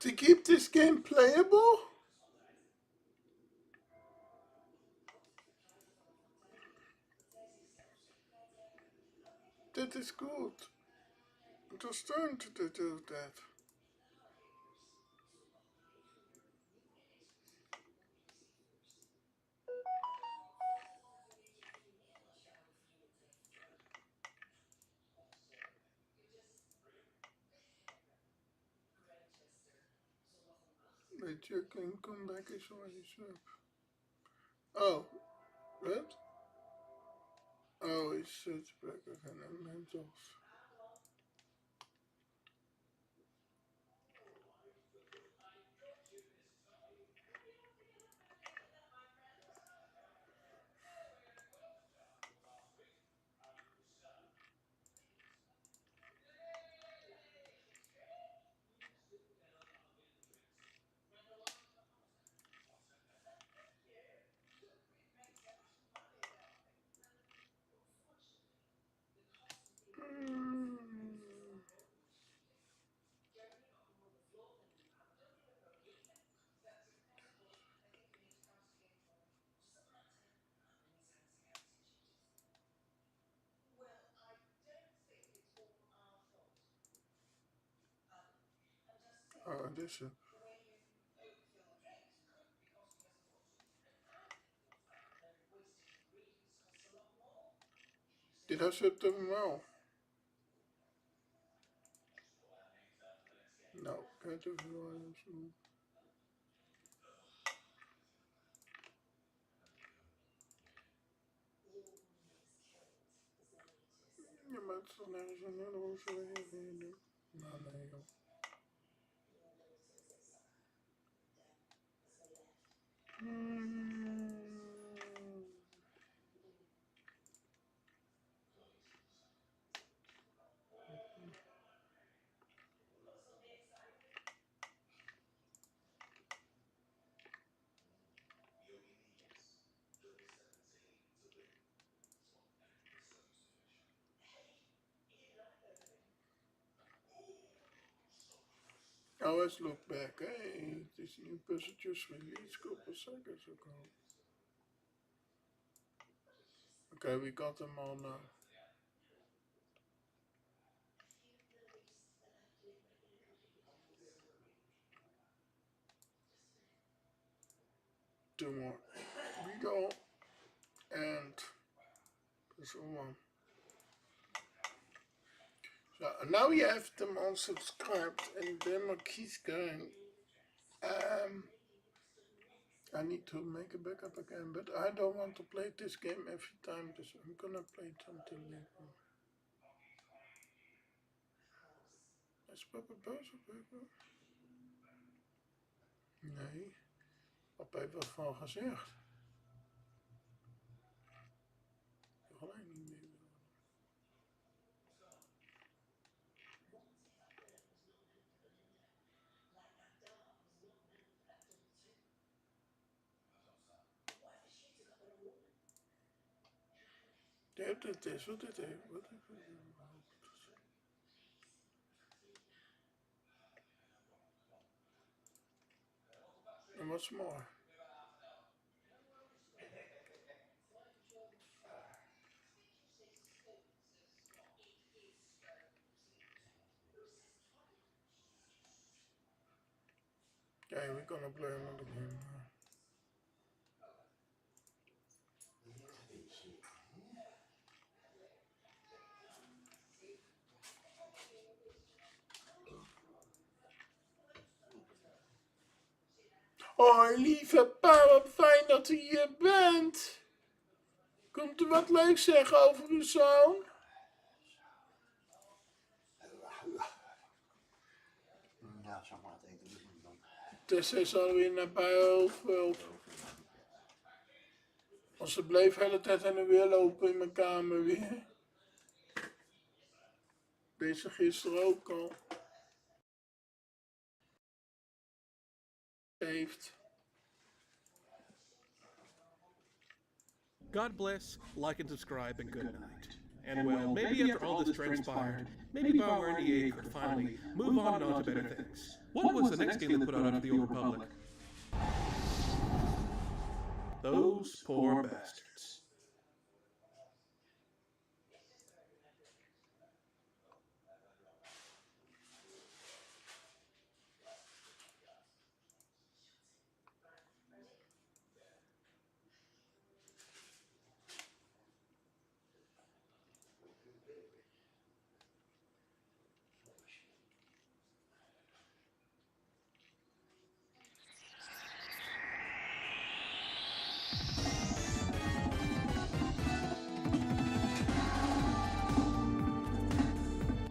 To keep this game playable? That is good. It was time to do that. But you can come back as well yourself. Oh, what? Oh, it's such back again and mentals. Oh, this is. Did I set them well? No, can't do violence. Ja, maar het is toch nergens een nul zo even doen. Nou, nee, joh. Oh, let's look back. Hey, this new puzzle just released a couple seconds ago. Okay, we got them all now. Two more. We go. And puzzle one. So now you have them all subscribed and demo keeps going. I need to make a backup again, but I don't want to play this game every time, so I'm gonna play something different. Is papa boos op Peppa? Nee, papa heeft wat van gezegd. Gelijk niet meer. Dit is wat dit heeft. Wat heb ik and what's more? Okay, we're gonna play another game now. Oh, lieve pa, wat fijn dat u hier bent. Komt u wat leuks zeggen over uw zoon? Ja, zeg maar het eten doen dan. Tessa is alweer naar Bijenhoofdveld. Want ze bleef de hele tijd heen en weer lopen in mijn kamer weer. Deze gisteren ook al. Heeft. God bless, like and subscribe, and good night. And well, maybe after all this transpired, maybe BioWare and EA could finally move on and on to better things. What was the next game they put out into the Old Republic? Those poor bastards.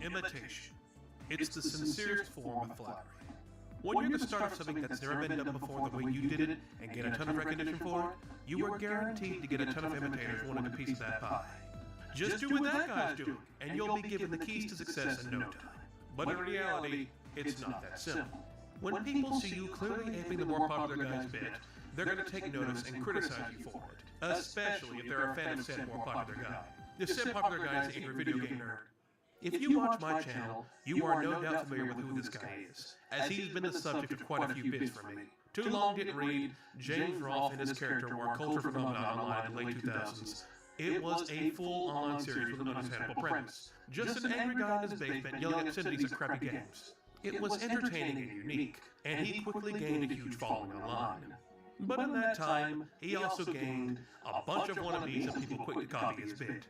Imitation. It's the sincerest form of flattery. When you're the start of something that's never been done before the way you did it and get a ton of recognition for it, you are guaranteed to get a ton of imitators wanting a piece of that pie. Just do what that guy's doing, and you'll be given the keys to success in no time. But in reality, it's not that simple. When people see you clearly aping the more popular guy's bit, they're going to take notice and criticize you for it, especially if they're a fan of said more popular guy. The said popular guy is an angry video game nerd. If you watch my channel, you are no doubt familiar with who this guy is, as he's been the subject of quite a few bits from me. Too long didn't read, James Rolfe and his character were a culture phenomenon online in the late 2000s. It was a full online series with an understandable premise. Just an angry guy in his basement yelling obscenities at crappy games. It was entertaining and unique, and he quickly gained a huge following online. But in that time, he also gained a bunch of wannabes and people quick to copy his bit.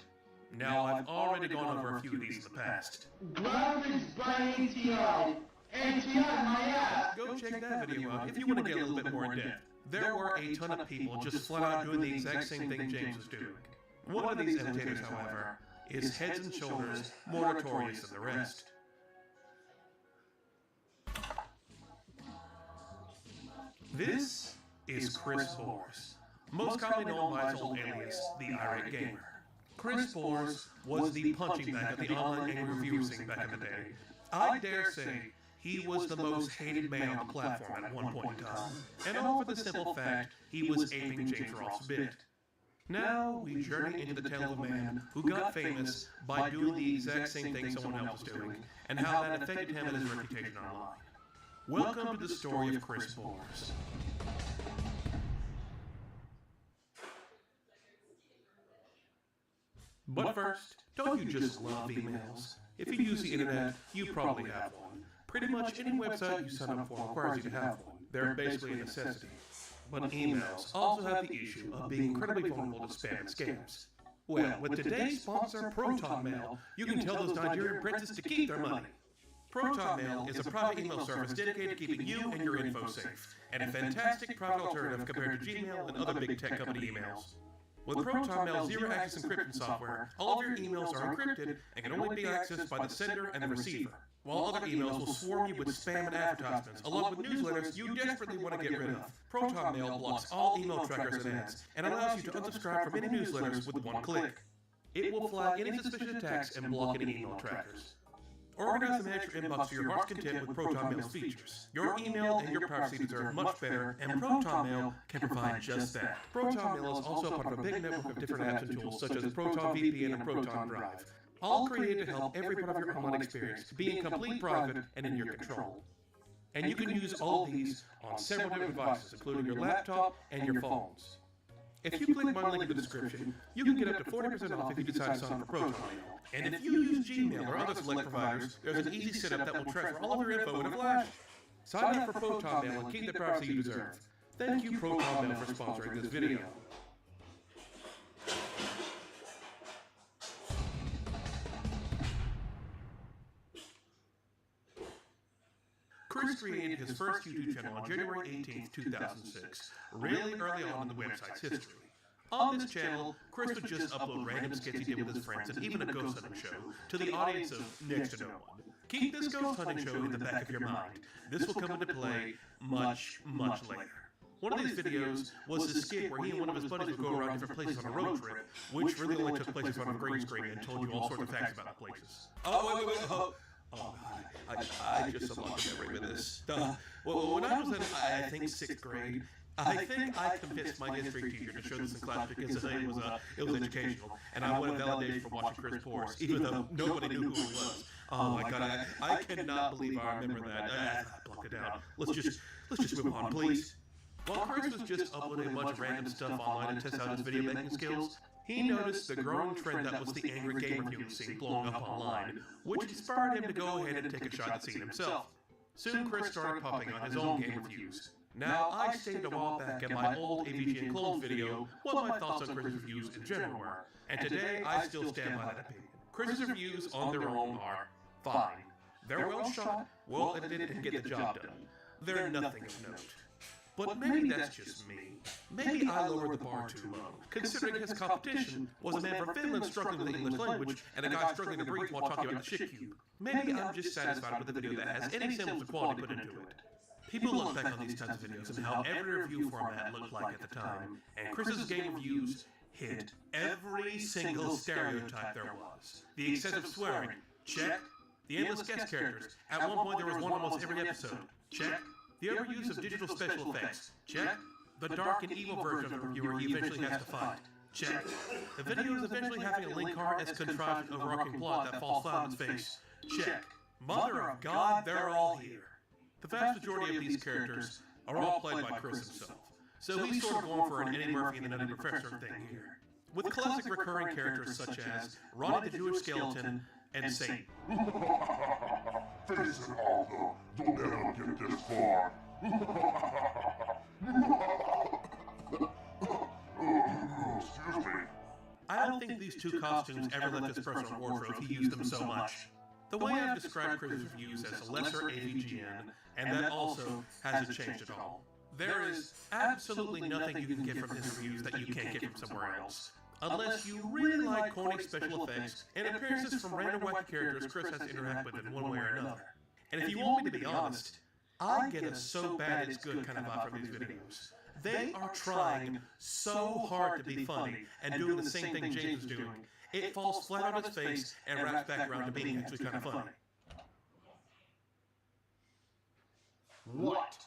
Now, I've already gone over a few of these in the past. Garbage by ATI. ATI, my ass. Go check that video out if you want to get a little bit more in depth. There were a ton of people just flat out doing the exact same thing James was doing. One of these imitators, however, is heads and shoulders more notorious than the rest. This is Chris Bors, most commonly known by his old alias, the Irate Gamer. Chris Bors was the punching bag of the online angry reviewer scene back in the day. I dare say he was the most hated man on the platform at one point in time, and all for the simple fact he was aping James Rolfe's bit. Now we journey into the tale of a man who got famous by doing the exact same thing someone else was doing, and how that affected him and his reputation online. Welcome to the story of Chris Bors. But first, don't you just love emails? If you use the internet, you probably have one. Pretty much any website you sign up for requires you to have one. They're basically a necessity. But emails also have the issue of being incredibly vulnerable to spam and scams. Well, with today's sponsor, ProtonMail, you can tell those Nigerian princes to keep their money. ProtonMail is a private email service dedicated to keeping you and your info safe, and a fantastic private alternative compared to Gmail and other big tech company emails. With ProtonMail's zero-access encryption software, all of your emails are encrypted and can only be accessed by the sender and the receiver, while other emails will swarm you with spam and advertisements, along with newsletters you desperately want to get rid of. ProtonMail blocks all email trackers and ads, and allows you to unsubscribe from any newsletters with one click. It will flag any suspicious attacks and block any email trackers. Organize and manage your inbox to your heart's content with ProtonMail's features. Your email and your privacy deserve much better, and ProtonMail can provide just that. ProtonMail is also part of a big network of different apps and tools such as Proton VPN and Proton Drive, all created to help every part of your online experience be in complete private and in your control. And you can use all of these on several different devices, including your laptop and your phones. If you click my link in the description, you can get up to 40% off if you decide to sign up for ProtonMail. And if you use Gmail or other select providers, there's an easy setup that will transfer all of your info in a flash. Sign up for ProtonMail and keep the privacy you deserve. Thank you, ProtonMail, for sponsoring this video. Chris created his first YouTube channel on January 18, 2006, really early on in the website's history. On this channel, Chris would just upload random skits he did with his friends and even a ghost hunting show to the audience of next to no one. Keep this ghost hunting show in the back of your mind. This will come into play much, much later. One of these videos was a skit where he and one of his buddies would go around different places on a road trip, which really only took place in front of a green screen and told you all sorts of facts about the places. Oh, God, I just unlocked a memory with this. Well, when I was in, I think, 6th grade, I think I convinced my history teacher to show this in class because it was educational, and I wanted validation from watching Chris Porce, even though nobody knew who he was. Oh my god, I cannot believe I remember that. I blocked it out. Let's just move on, please. While Chris was just uploading a bunch of random stuff online to test out his video making skills, he noticed the growing trend that was the angry gamer he was seeing blowing up online, which inspired him to go ahead and take a shot at the scene himself. Soon Chris started popping on his own game reviews. Now, I stated a while back in my old AVG and Clones video what my thoughts on Chris's reviews in general were, and today I still stand by that opinion. Chris's reviews on their own are fine. They're well shot, well edited, and get the job done. They're nothing of note. But maybe that's just me. Maybe I lowered the bar too low, considering his competition was a man from Finland struggling with the English language and a guy struggling to breathe while talking about the shit cube. Maybe I'm just satisfied with a video that has any semblance of quality put into it. People look back on these types of videos and how every review format looked like at the time, and Chris's game reviews hit every single stereotype there was. The excessive swearing, check. The endless guest characters. At one point there was one almost every episode, check. The overuse of digital special effects, check. The dark and evil version of the reviewer he eventually has to fight, check. The videos eventually having a link art as contrived and overarching plot that falls flat on its face, check. Mother of God, they're all here. The vast majority of these characters are all played by Chris himself, so he's sort of going for an Eddie Murphy and the Nutty Professor thing here, with classic recurring characters such as Ronnie the Jewish Skeleton and Satan. Face it, Aldo. You'll never get this far. Excuse me. I don't think these two costumes ever left his personal wardrobe. He used them so much. The way I've described Chris's reviews as a lesser AVGN, and that also hasn't changed at all. There is absolutely nothing you can get from his reviews that you can't get from somewhere else. Unless you really like corny special effects and appearances from random wacky characters Chris has to interact with in one way or another. And if you want me to be honest, I get a so bad it's good kind of vibe from these videos. They are trying so hard to be funny and doing the same thing James is doing. It falls flat on its face and wraps back around to being actually kind of funny. What?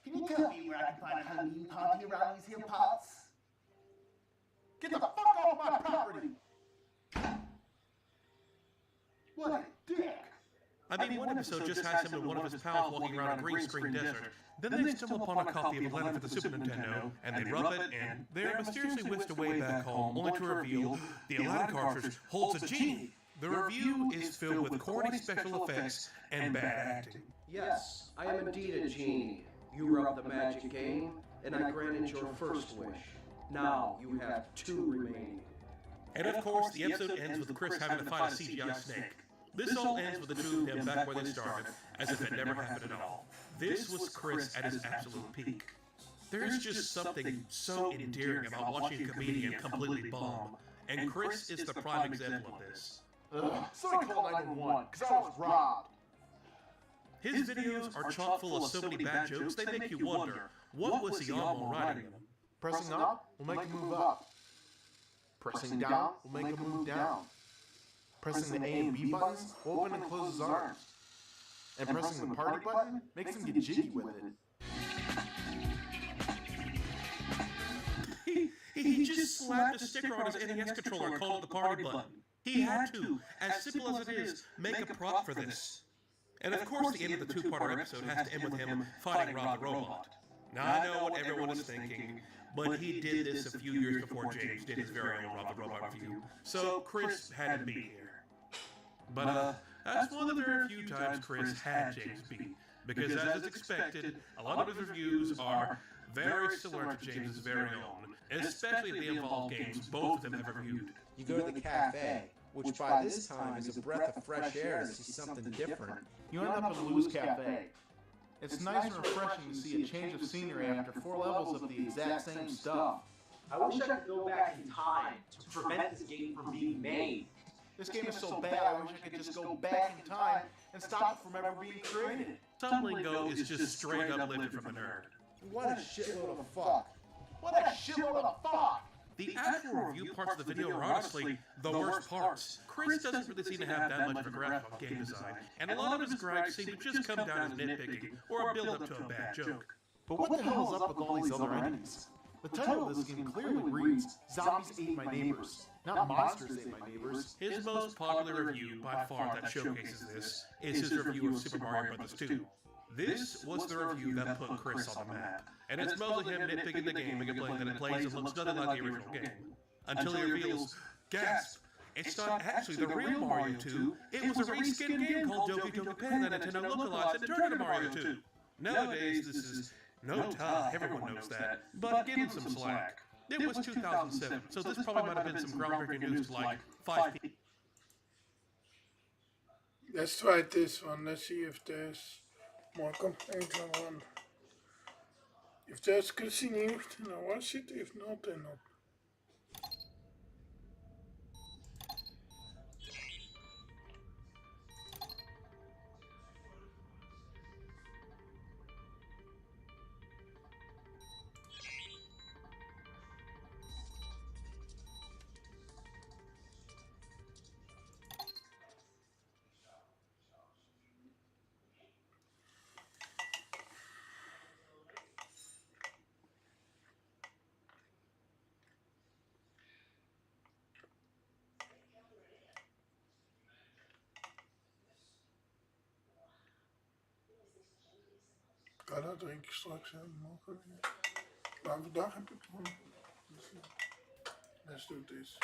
Can you tell me where I can find a Halloween party around these here parts? Get the fuck off my property! What a dick! I mean, one episode just has him and one of his pals walking around a green screen desert. Then they stumble upon a copy of Atlanta for the Super Nintendo, and they rub it, and they are mysteriously whisked away back home, only to reveal the Atlanta cartridge holds a genie. The review is filled with corny special effects and bad acting. Yes, I am indeed a genie. You rub the magic game, and I granted your first wish. Now you have 2 remaining. And of course, the episode ends with Chris having to fight a CGI snake. This all ends with the two of them back where they started, as if it never happened at all. This was Chris at his absolute peak. There's just something so endearing about watching a comedian completely bomb, and Chris is the prime example of this. Somebody call 911, because I was robbed. His videos are chock full of so many bad jokes they make you wonder, what was he on while writing them? Pressing up will make him move up. Pressing down will make him move down. Pressing the A and B buttons will open and close his arms. And pressing the party button makes him get jiggy with it. He just slapped a sticker on his NES controller and called it the party button. He had to, as simple as it is, make a prop for this. And of course the end of the 2-parter episode has to end with him fighting Rob the Robot. Now I know what everyone is thinking, but he did this a few years before James did his very own Rob the Robot review, so Chris had to be here. But that's one of the very few times Chris had James beat, because as is expected, a lot of his reviews are very similar to James's very own, especially if they involve games both of them have reviewed. You go to the cafe, which by this time is a breath of fresh air to see something different. You end up at Lou's Cafe. It's nice and refreshing to see a change of scenery after 4 levels of the exact same stuff. I wish I could go back in time to prevent this game from being made. This game is so bad, I wish I could just go back in time and stop it from ever being created. Some lingo is just straight up lifted from a nerd. What a shitload of fuck. What a shitload of fuck! The actual review parts of the video are honestly the worst parts. Chris doesn't really seem to have that much of a grasp on game design, and a lot of his gripes seem to just come down as nitpicking or a build-up to a bad joke. But what the hell is up with all these other enemies? The title of this game clearly reads, Zombies Ate My Neighbors, not Monsters Ate My Neighbors. His most popular review by far that showcases this is his review of Super Mario Bros. 2. This was the review that put Chris on the map, and it's mostly him nitpicking the game and complaining that it plays and looks nothing like the original game. Until he reveals, gasp, it's not actually the real Mario 2, it was a reskinned game called Doki Doki Pen that Nintendo localized and turned into Mario 2. Nowadays, this is no duh, everyone knows that, but give him some slack. It was 2007, so this probably might have been some groundbreaking news to like 5 people. Let's try this one. Let's see if there's more complaints on one. If there's continued, then I watch it. If not, then not. Ja, dat drink ik straks morgen weer. Maar vandaag heb ik gewoon. Dus, let's do this.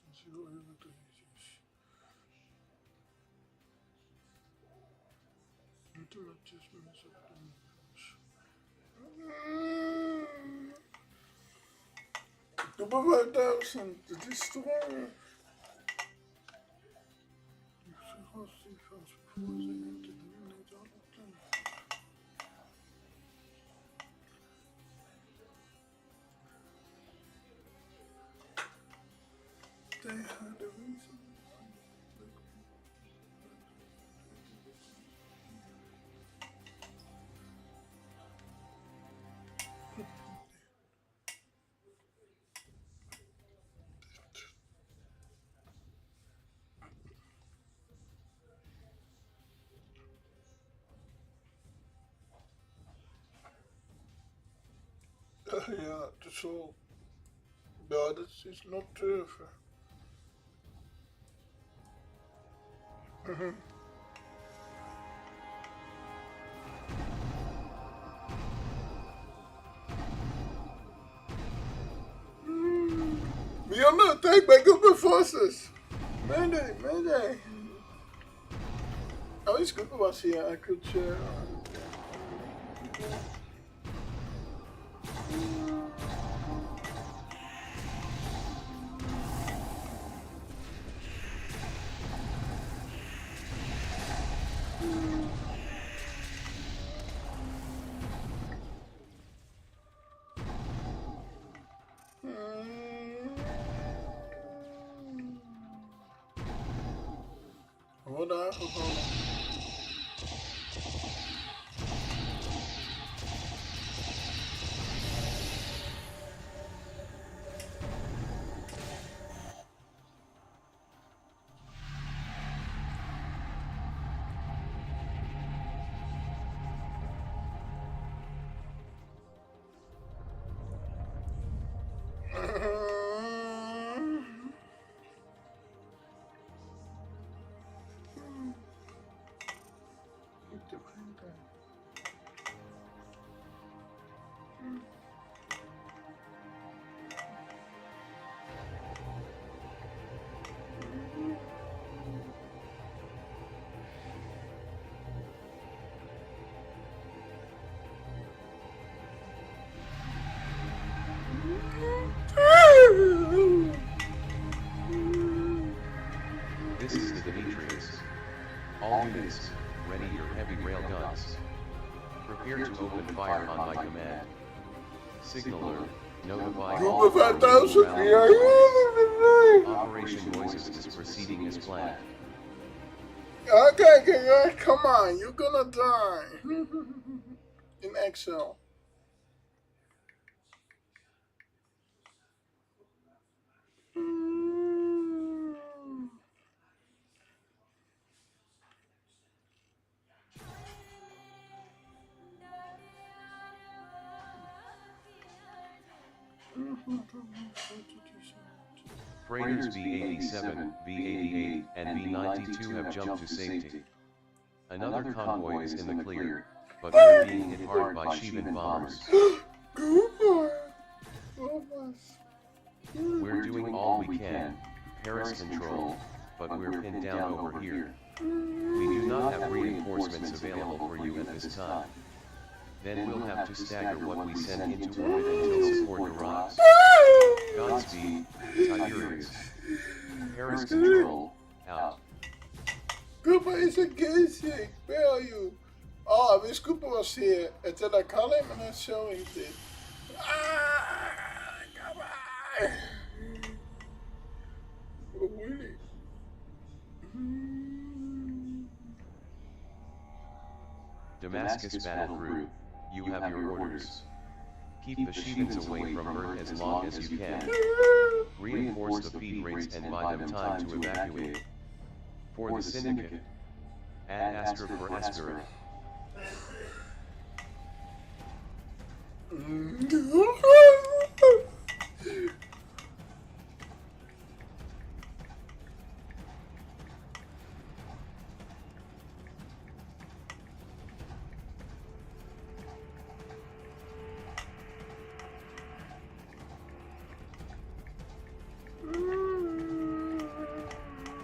Dat is heel even drinkjes. Moeten we het mensen op doen. Doe maar 5000, dat is toch wel. Ik zeg als die vast voor ze in te doen, niet altijd. Tegen de wind. Ja, het is wel. Ja, dat is nog durven. Beyond the attack by government forces. Mayday, mayday. Oh, it's good was here. I could share. Hold on, hold on. This is the Demetrius. All units, ready your heavy rail guns. Prepare to open fire on my command. Signaler, notify all Group of 5000. Operation Voices is proceeding as planned. Okay, come on, you're gonna die. In Excel. Freighters B-87, B-88, and B-92 have jumped to safety. Another convoy is in the clear, but we're being hit hard by Shivan bombers. We're doing all we can, Paris control, but we're pinned down over here. We do not have reinforcements available for you at this time. Then we'll have to stagger what we send into orbit until support arrives. Godspeed, Tiberius. Paris control, out. Desculpa, esse aqui é esse. Where are you? Ó, desculpa você. É da cala emanação inteira. Caralho. Oh, really? Damascus Battle Group, you have your orders. Keep the Shivans away from Earth as long as you can. Reinforce the feed rates and buy them time to evacuate. For the Syndicate, add Astra for Astra.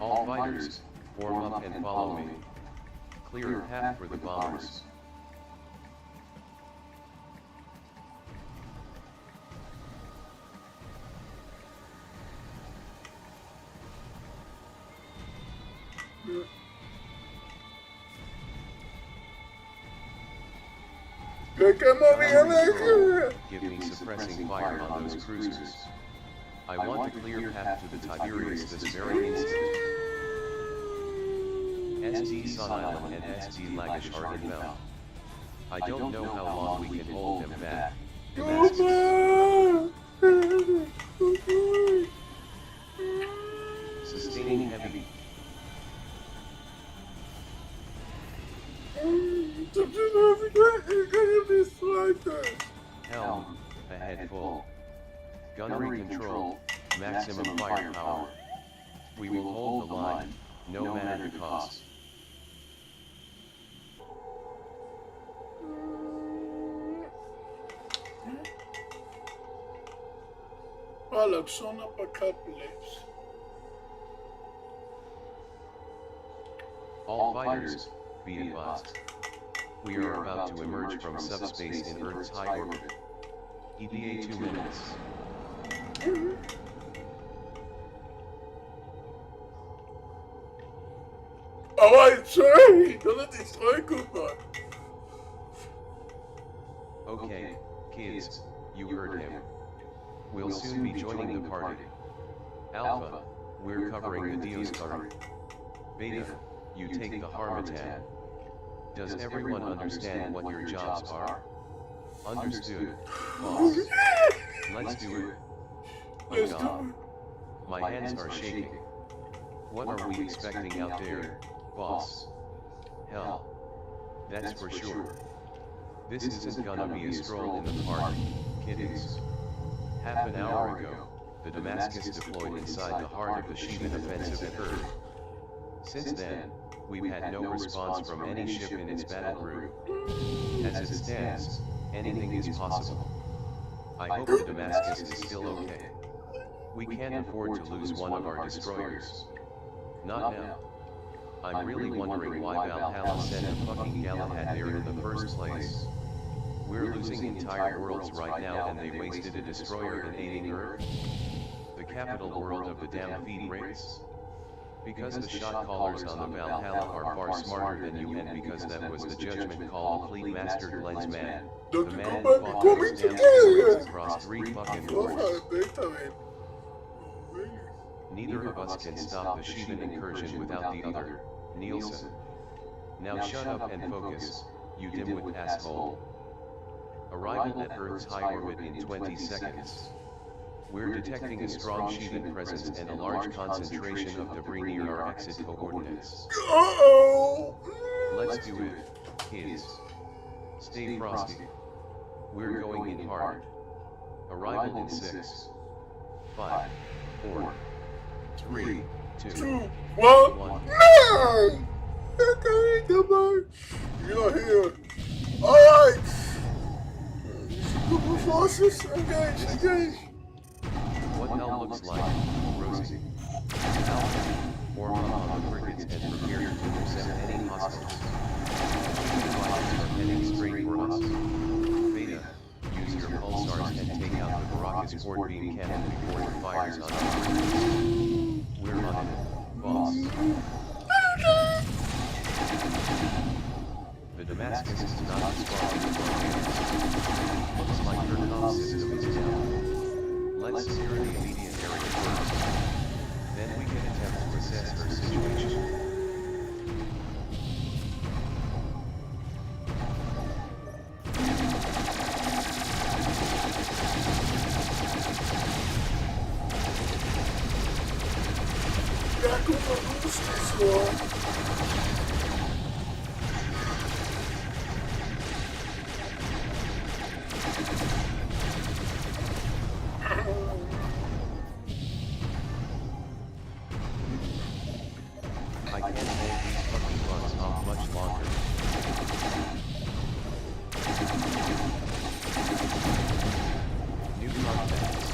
All fighters, form up and follow me. Clear a path for the bombers. Give me suppressing fire on those cruisers. I want a clear path to the Tiberius this very instant. SD Sun Island and SD Lagish are inbound. I don't know how long we can hold them back. Damascus. Sustaining heavy. Helm, ahead full. Gunnery control, maximum firepower. We will hold the line, no matter the cost. Alexon Apocalypse. All fighters, be advised. We are about to emerge from subspace in Earth's high orbit. ETA 2 minutes. Oh, I'm sorry! Don't destroy Cooper! Okay, kids, you heard him. We'll soon be joining the party. Alpha, we're covering the Dioscuri. Beta, you take the Harmattan. Does everyone understand what your jobs are? Understood, boss. Let's do it. Oh God. My hands are shaking. What are we expecting out there, boss? Hell. That's for sure. This isn't gonna be a stroll in the park, kiddies. Half an hour ago, the Damascus deployed inside the heart of the Shivan offensive at Earth. Since then, we've had no response from any ship in its battle group. As it stands, anything is possible. I hope the Damascus is still okay. We can't afford to lose one of our destroyers. Not now. I'm really wondering why Valhalla sent a fucking Galahad there in the first place. We're losing entire worlds right now and they wasted a destroyer in aiding Earth? The capital world of the damn feed race? Because the shot callers on the Valhalla are far smarter than you and because that was the judgment call of Fleet Master Glenn's man. The man who fought those damn destroyers across 3 fucking wars. Neither of us can stop the Shivan incursion without the other, Nielsen. Now shut up and focus, you dimwit asshole. Arrival at Earth's high orbit in 20 seconds. We're detecting a strong Shivan presence and a large concentration of debris near our exit coordinates. Let's do it, kids. Stay frosty. We're going in hard. Arrival in 6, 5, 4, 3, 2, 1. 1. No! Okay, come on. You're here. Alright. Super forces, engage. What hell looks like, Rosie? Alpha, form up on the frigates and prepare to intercept any hostiles. Fighters are heading straight for us. Beta, use your pulsars and take out the Baraka's port beam cannon before it fires on our frigates. We're on it, boss. The Damascus is not responding to our commands. Looks like her comm system is down. Let's secure the immediate area first. Then we can attempt to assess her situation. Ja, guck mal, wo ist das so? I can't hold these fucking bugs off much longer. New contacts.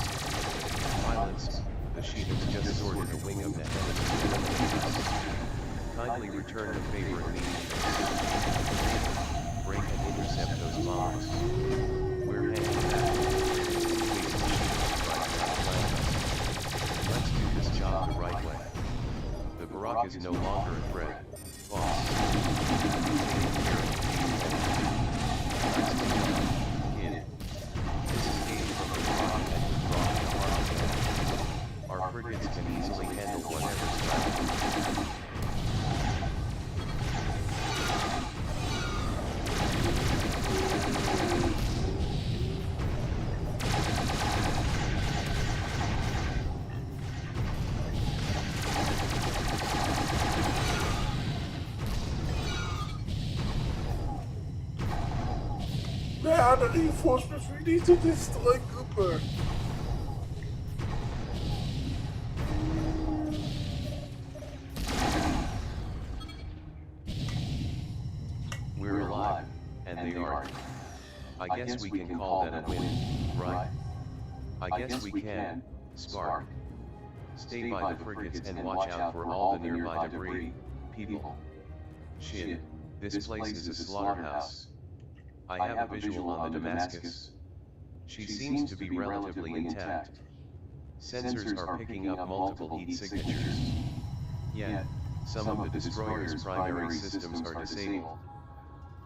Pilots, the sheet has just sorted a wing of the heavens. Kindly return the favor immediately. Break and intercept those bombers. We're heading back. Let's do this job the right way. The Barak is no longer a threat, boss. Kid. This escape from the Barak and withdrawal to Armageddon. Our frigates can easily handle whatever's threatened. They are the reinforcements we need to destroy Cooper. We're alive, and they aren't. I guess we can call that a win, right? I guess we can, Spark. Stay by the frigates and watch out for all the nearby debris, people. Shit, this place is a slaughterhouse. I have a visual on the Damascus. She seems to be relatively intact. Sensors are picking up multiple heat signatures. Yet, some of the destroyer's primary systems are disabled.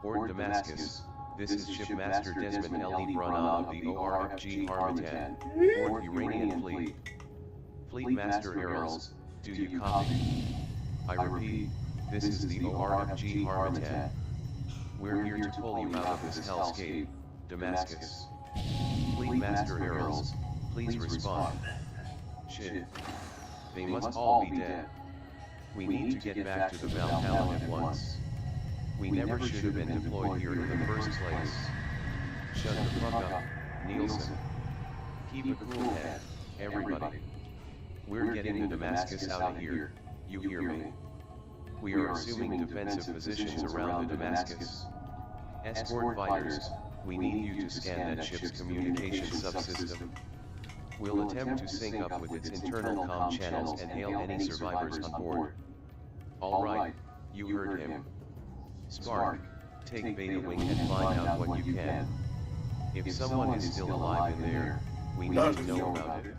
Board Damascus, this is Shipmaster Desmond L. Brana of the ORFG Harmatan, 4th Uranian Fleet. Fleet Master Errol's, do you copy? I repeat, this is the ORFG Harmatan. We're here to pull you out of this hellscape, Damascus. Fleet Master Errol's, please respond. Shit. They must all be dead. We need to get back to the Valhalla at once. We never should have been deployed here in the first place. Shut the fuck up, Nielsen. Keep a cool head, everybody. We're getting the Damascus out of here, you hear me? We are assuming defensive positions around the Damascus. Escort fighters, we need you to scan that ship's communication subsystem. We'll attempt to sync up with its internal comm channels and hail any survivors on board. Alright, you heard him. Spark, take Beta Wing and find out what you can. If someone is still alive in there, we need to know about it.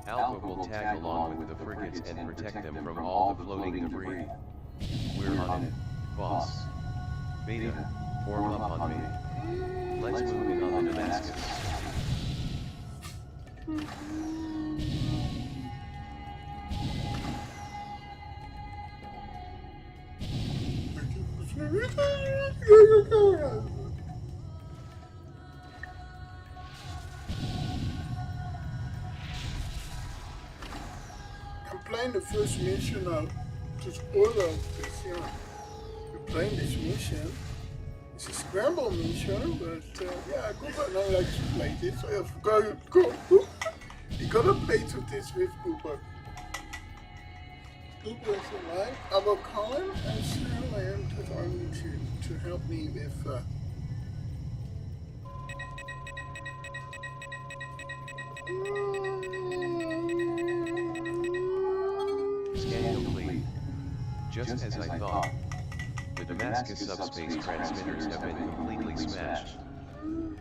Alpha will tag along with the frigates and protect them from all the floating debris. We're on it, boss. Beta, form up on me. Let's move in on the Damascus. I'm playing the first mission now. To spoil this, yeah. We're playing this mission. It's a scramble me show, but yeah, Gooper now likes to play this. So I forgot you gotta play to this with Gooper. Gooper is alive. I will call him and soon I am going to help me with Scan complete. Just as I thought. The Damascus subspace transmitters have been completely smashed.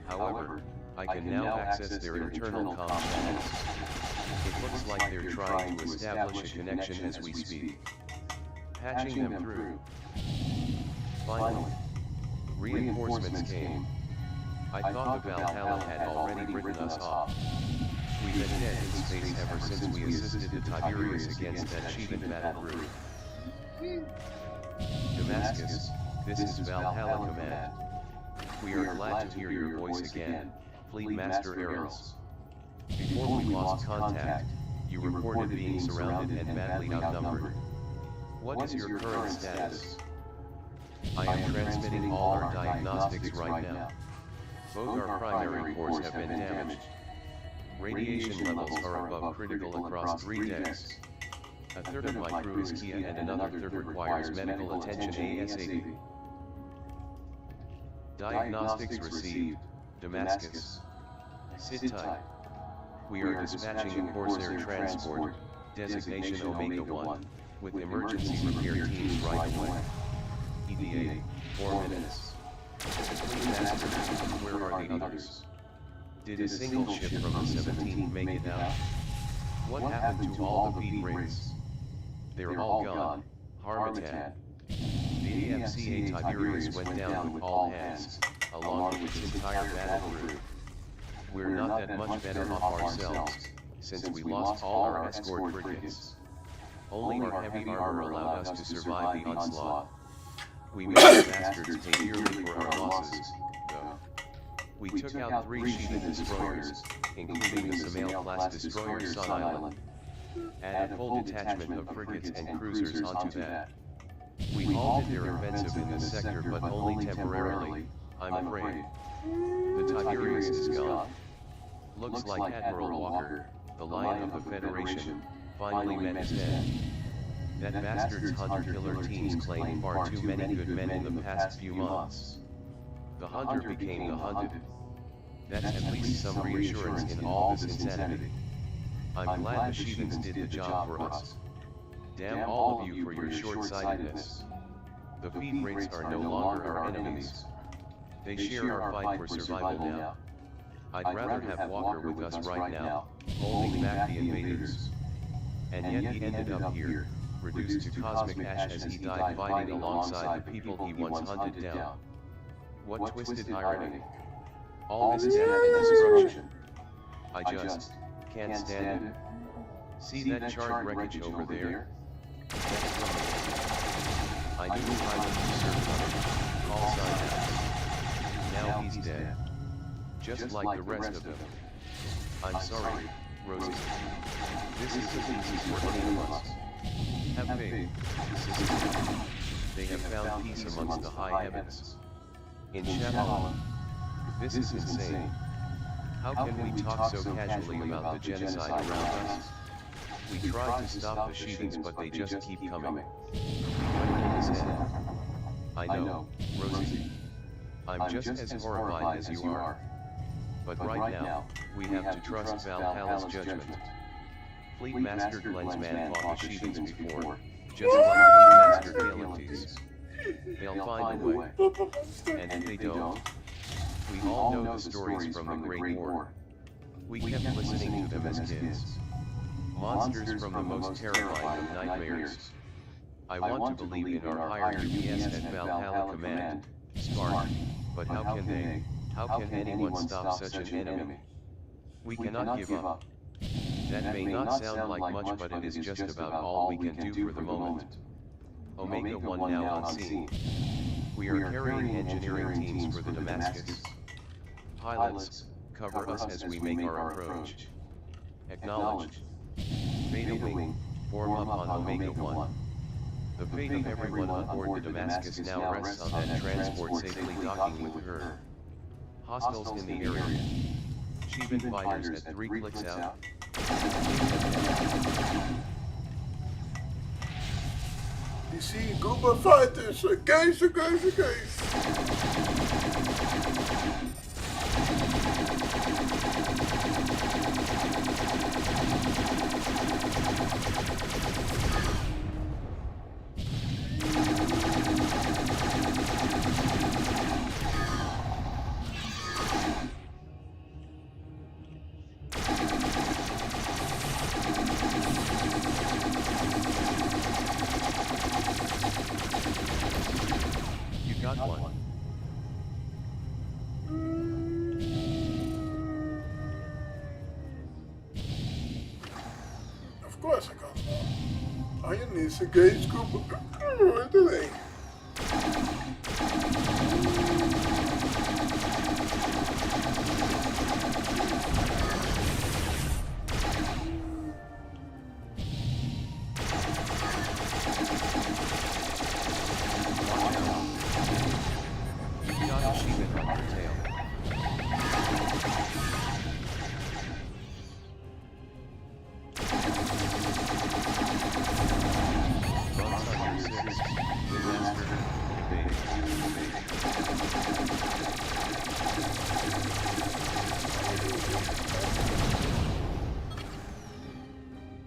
However, I can now access their internal comm channels. It looks like they're trying to establish a connection as we speak. Patching them through. Finally, reinforcements came. I thought the Valhalla had already written us off. We've been dead in space ever since we assisted the Tiberius against that Sheevan battle group. Damascus, this is Valhalla Command. We are glad to hear your voice again, Fleet Master Errol's. Before we lost contact, you reported being surrounded and badly outnumbered. What is your current status? I am transmitting all our diagnostics right now. Both our primary cores have been damaged. Radiation levels are above critical across 3 decks. A third of my crew is Kia and another third requires medical attention ASAP. Diagnostics received, Damascus. Sit tight. We are dispatching a Corsair transport, designation Omega 1, with emergency repair teams right away. ETA, 4 minutes. Master, where are the others? Did a single ship from the 17th make it out? What happened to all the feed rings? They're all gone, Harmatan. The AFCA Tiberius went down with all hands, along with its entire battle crew. We're not that much better off ourselves, since we lost all our escort frigates. Only our heavy armor allowed us to survive the onslaught. We made the bastards pay dearly for our losses, though. We took out 3 Sheevan destroyers, including the Samael-class destroyer Sun Island. Add a full detachment of frigates and cruisers onto that. We halted their offensive in this sector but only temporarily, I'm afraid. The Tiberius is gone. Looks like Admiral Walker, the Lion of the Federation, finally met his end. That bastard's hunter-killer teams claimed far too many good men in the past few months. The hunter became the hunted. That's at least some reassurance in all this insanity. I'm glad the Sheevans did the job for us. Damn all of you for your short-sightedness. The feed rates are no longer our enemies. They share our fight for survival now. I'd rather have Walker with us right now, holding back the invaders. And yet he ended up here, reduced to cosmic ash as he died fighting alongside the people he once hunted down. What twisted irony. All this death and destruction. I just can't stand it. See that charred wreckage over there? I knew the time to serve him. All signed out. Now he's dead. Just like the rest of them. I'm sorry, Rosie. This is the easiest for any of us. Have faith, sister. They have found peace amongst the high heavens. In Shyamalan. This is insane. How can we talk so casually about the genocide around us? We tried to stop the Sheevans but they just keep coming. When will this end? I know, Rosie. I'm just as horrified as you are. But right now, we have to trust Valhalla's judgment. Fleet Master Glenn's man fought the Sheevans before, just like Fleet Master Galantes. They'll find a way. And if they don't, we all know the stories from the Great War. We kept listening to them as kids. Monsters from the most terrifying of nightmares. I want to believe in our higher UPS at Valhalla Command, Spark, but how can anyone stop such an enemy? We cannot give up. That may not sound like much but it is just about all we can do for the moment. Omega 1 now on scene. We are carrying engineering teams for the Damascus. Pilots, cover us as we make our approach. Acknowledged. Beta Wing, form up on Omega 1. The fate of everyone on board the Damascus now rests on that transport safely docking with her. Hostiles in the area. Sheevan fighters at 3 clicks out. You see, Gooba fighters, guys. Of course I got one. I need to engage Gooba right away.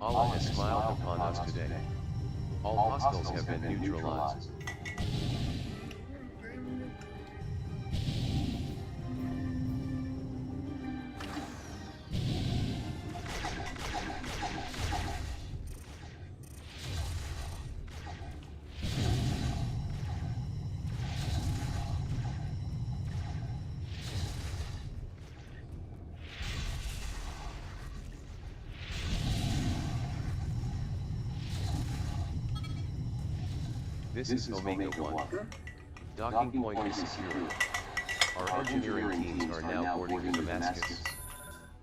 Allah has smiled upon us today. All hostiles have been neutralized. This is Omega 1. Docking point is secure. Our engineering teams are now boarding the Damascus.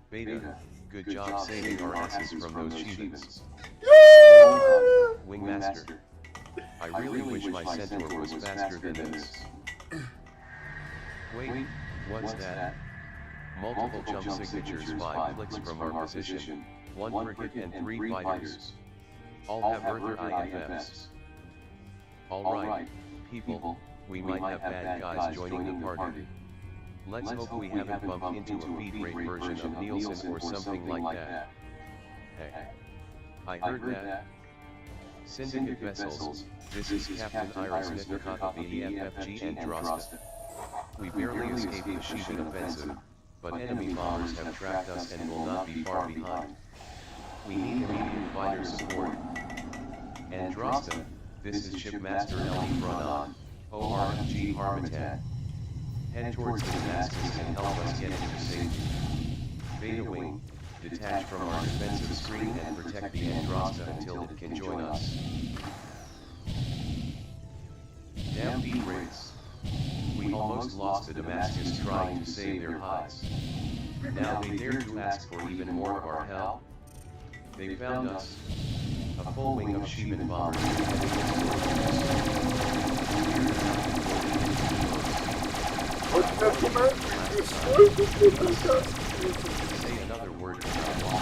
Beta, good job saving our asses from those Sheevans. Wingmaster, I really wish my centaur was faster than this. Wait, what's that? Multiple jump signatures, 5 clicks from our position, 1 frigate and 3 fighters. All have Earther IFFs. Alright, people, we might have bad guys joining the party. Let's hope we haven't bumped into a feed rate version of Nielsen or something like that. Hey, I heard that. Syndicate vessels, this is Captain Iris Nitnikot of the EFFG and Drosta. We barely escaped the Sheevan offensive, but enemy bombers have tracked us and will not be far behind. We need immediate fighter support. And Drosta, this is Shipmaster L.E. Brunon, ORFG Harmattan. Head towards the Damascus and help us get into safety. Beta Wing, detach from our defensive screen and protect the Androsta until it can join us. Damn feed rates. We almost lost the Damascus trying to save their hides. Now they dare to ask for even more of our help? They found us. A full wing of Sheevan bombers. Say another word and I'll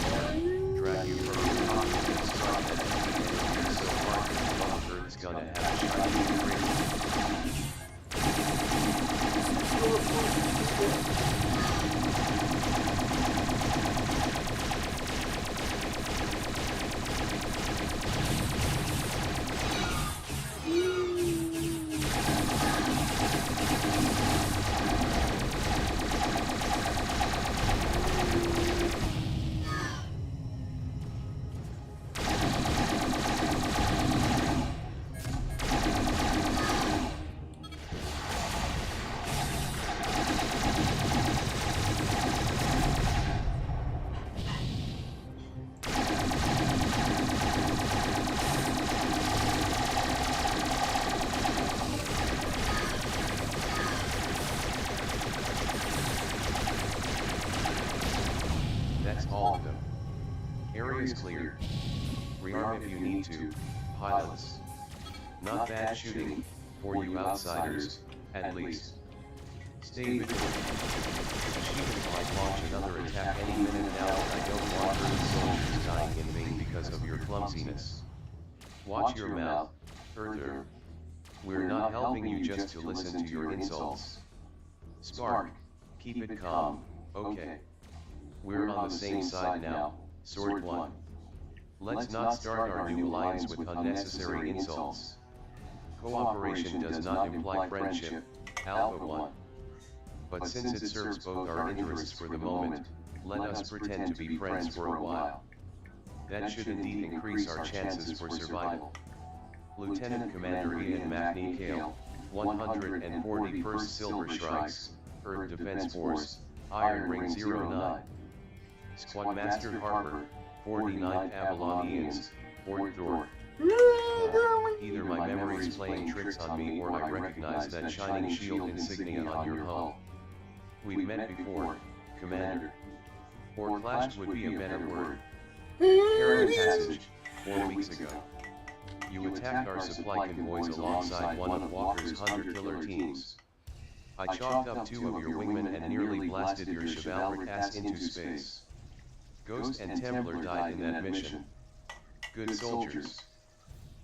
drag you from the cockpit and strike that enemy so hard that the love bird's gonna have a shiny ring. All of them. Area is clear. Rearm if you need to, pilots. Not bad shooting, for you outsiders, at least. Stay vigilant. The Sheevan might launch another attack any minute now, and I don't want Earth soldiers dying in vain because of your clumsiness. Watch your mouth, Earther. We're not helping you just to listen to your insults. Spark, keep it calm, okay? We're on the same side now, Sword 1. Let's not start our new alliance with unnecessary insults. Cooperation does not imply friendship, Alpha 1. But since it serves both our interests for the moment, let us pretend to be friends for a while. That should indeed increase our chances for survival. Lieutenant Commander Ian McNeil, 141st Silver Shrikes, Earth Defense Force, Iron Ring 09. Squadmaster Harper, 49th Avalonians, Fort Thor. Either my memory's playing tricks on me or I recognize that shining shield insignia on your hull. We've met before, Commander. Or clashed would be a better word. Carrier Passage, 4 weeks ago. You attacked our supply convoys alongside one of Walker's hunter-killer teams. I chalked up 2 of your wingmen and nearly blasted your chivalric ass into space. Ghost and Templar died in that mission. Good soldiers.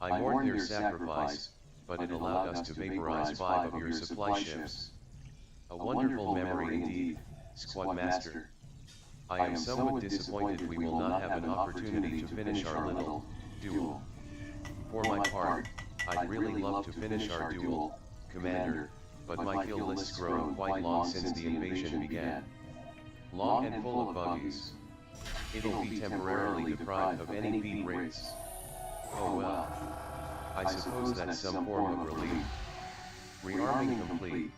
I mourned their sacrifice, but it allowed us to vaporize 5 of your supply ships. A wonderful memory indeed, Squadmaster. I am somewhat disappointed we will not have an opportunity to finish our little duel. For my part, I'd really love to finish our duel, Commander, but my kill list's grown quite long since the invasion began. Long and full of buggies. It'll be temporarily deprived of any feed rates. Oh well. I suppose that's some form of relief. Rearming complete.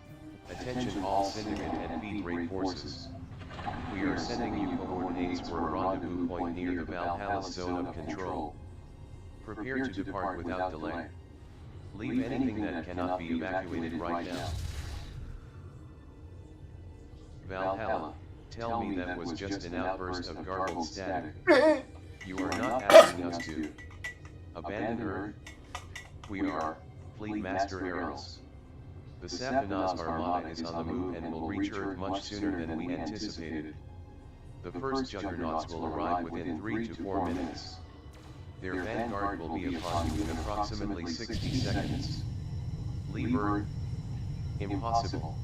Attention all syndicate and feed rate forces. We are sending you coordinates for a rendezvous point near the Valhalla zone of control. Prepare to depart without delay. Leave anything that cannot be evacuated right now. Valhalla, tell me that was just an outburst of garbled static. You are not asking us to abandon Earth. We are Fleet Master Errol's. The Sapinas Armada is on the move and will reach Earth much sooner than we anticipated. The first Juggernauts will arrive within 3 to 4 minutes. Their vanguard will be upon you in approximately 60 seconds. Leave Earth? Impossible.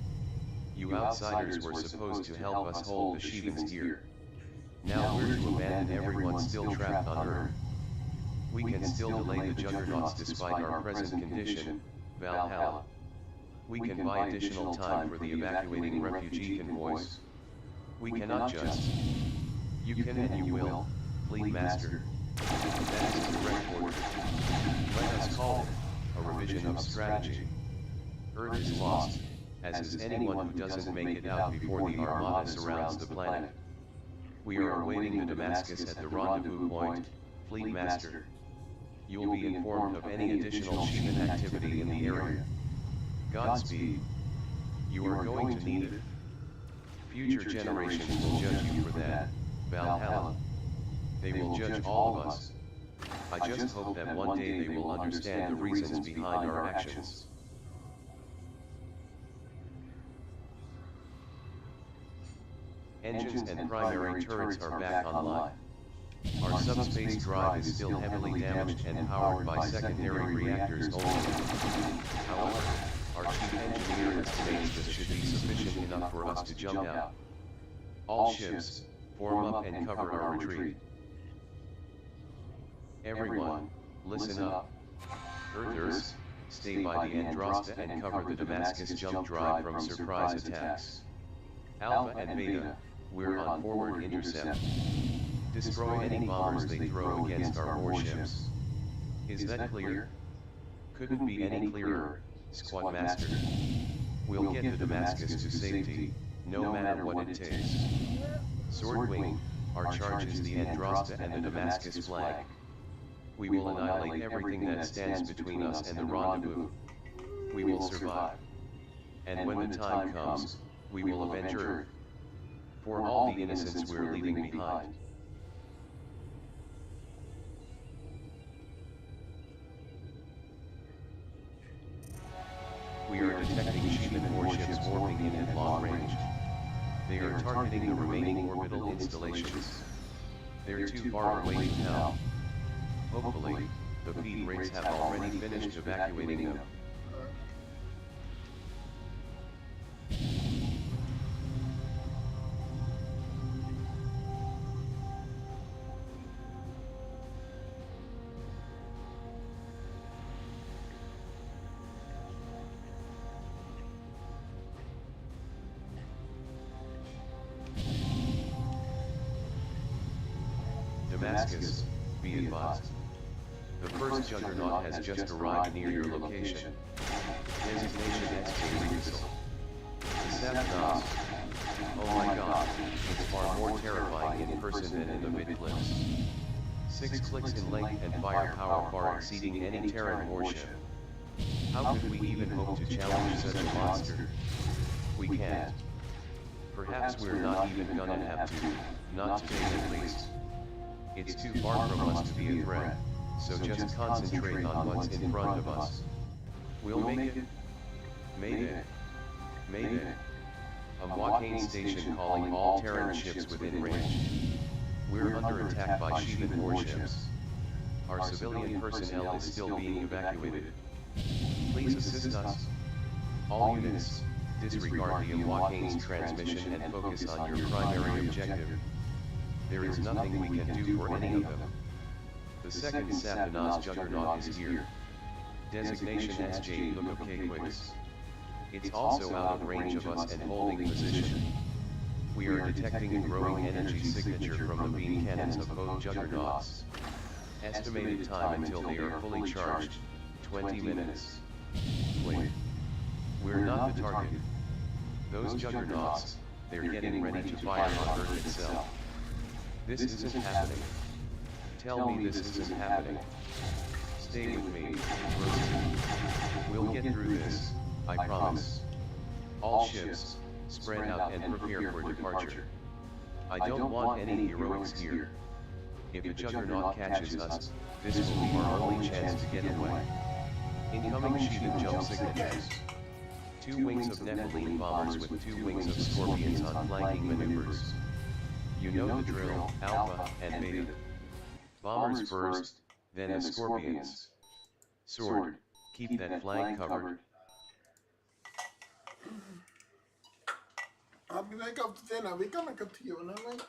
You outsiders were supposed to help us hold the Sheevans here. Now we're to abandon everyone still trapped on Earth. We can still delay the Juggernauts despite our present condition, Valhalla. We can buy additional time for the evacuating refugee convoys. We cannot just. You can and you will, Fleet Master. That is a direct order. Let us call it a revision of strategy. Earth is lost, as is anyone who doesn't make it out before the Armada surrounds the planet. We are awaiting the Damascus at the rendezvous point, Fleet Master. You will be informed of any additional Sheevan activity in the area. Godspeed. You are going to need it. Future generations will judge you for that, Valhalla. They will judge all of us. I just hope that one day they will understand the reasons behind our actions. Engines and primary turrets are back online. Our subspace drive is still heavily damaged and powered by secondary reactors only. However, our chief engineer estimates this should be sufficient enough for us to jump out. All ships, form up and cover our retreat. Everyone, listen up. Earthers, stay by the Androsta and cover the Damascus jump drive from surprise attacks. Alpha and Beta, we're on forward intercept. Destroy any bombers they throw against our warships. Is that clear? Couldn't be any clearer, Squadmaster. We'll get the Damascus to safety, no matter what it takes. Swordwing, our charge is the Androsta and the Damascus flag. We will annihilate everything that stands between us and the rendezvous. We will survive. And when the time comes, we will avenge Earth. For all the innocents we're leaving behind. detecting Sheevan warships warping in at long range. They are targeting the remaining orbital installations. They're too far away to tell. Hopefully, the feed rigs have already finished evacuating them. Damascus, be advised. The first juggernaut has just arrived near your location. Designation XJ Regal. The Sabanos. Oh my god, it's far more terrifying in person than in the vid clips. 6 clicks in length and firepower far exceeding any Terran warship. How could we even hope to challenge such a monster? We can't. Perhaps we're not even gonna have to, not today at least. It's too far from us to be a threat, so just concentrate on what's in front of us. We'll make it. Mayday. Mayday. A Wakane station calling all Terran ships within range. We're under attack by Sheevan warships. Our civilian personnel is still being evacuated. Please assist us. All units, disregard the Wakane's transmission and focus on your primary objective. There is nothing we can do for any of them. The second Sabanos juggernaut is here. Designation SJ look okay quicks. It's also out of range of us and holding position. We are detecting a growing energy signature from the beam cannons of both juggernauts. Estimated time until they are fully charged, 20 minutes. Wait. We're not the target. Those juggernauts, they're getting ready to fire on Earth itself. This isn't happening. Tell me this isn't happening. Stay with me, Restream. We'll get through this, I promise. All ships, spread out and prepare for departure. I don't want any heroics here. If a juggernaut catches us, this will be our only chance to get away. Incoming Sheevan jump signatures. 2 wings of Nephilim bombers with 2 wings of Scorpions on flanking maneuvers. You know the drill, Alpha and Beta. Bombers first, then the Scorpions. Sword, keep that flank covered. I'll be back after dinner. We're gonna continue, and I'm like,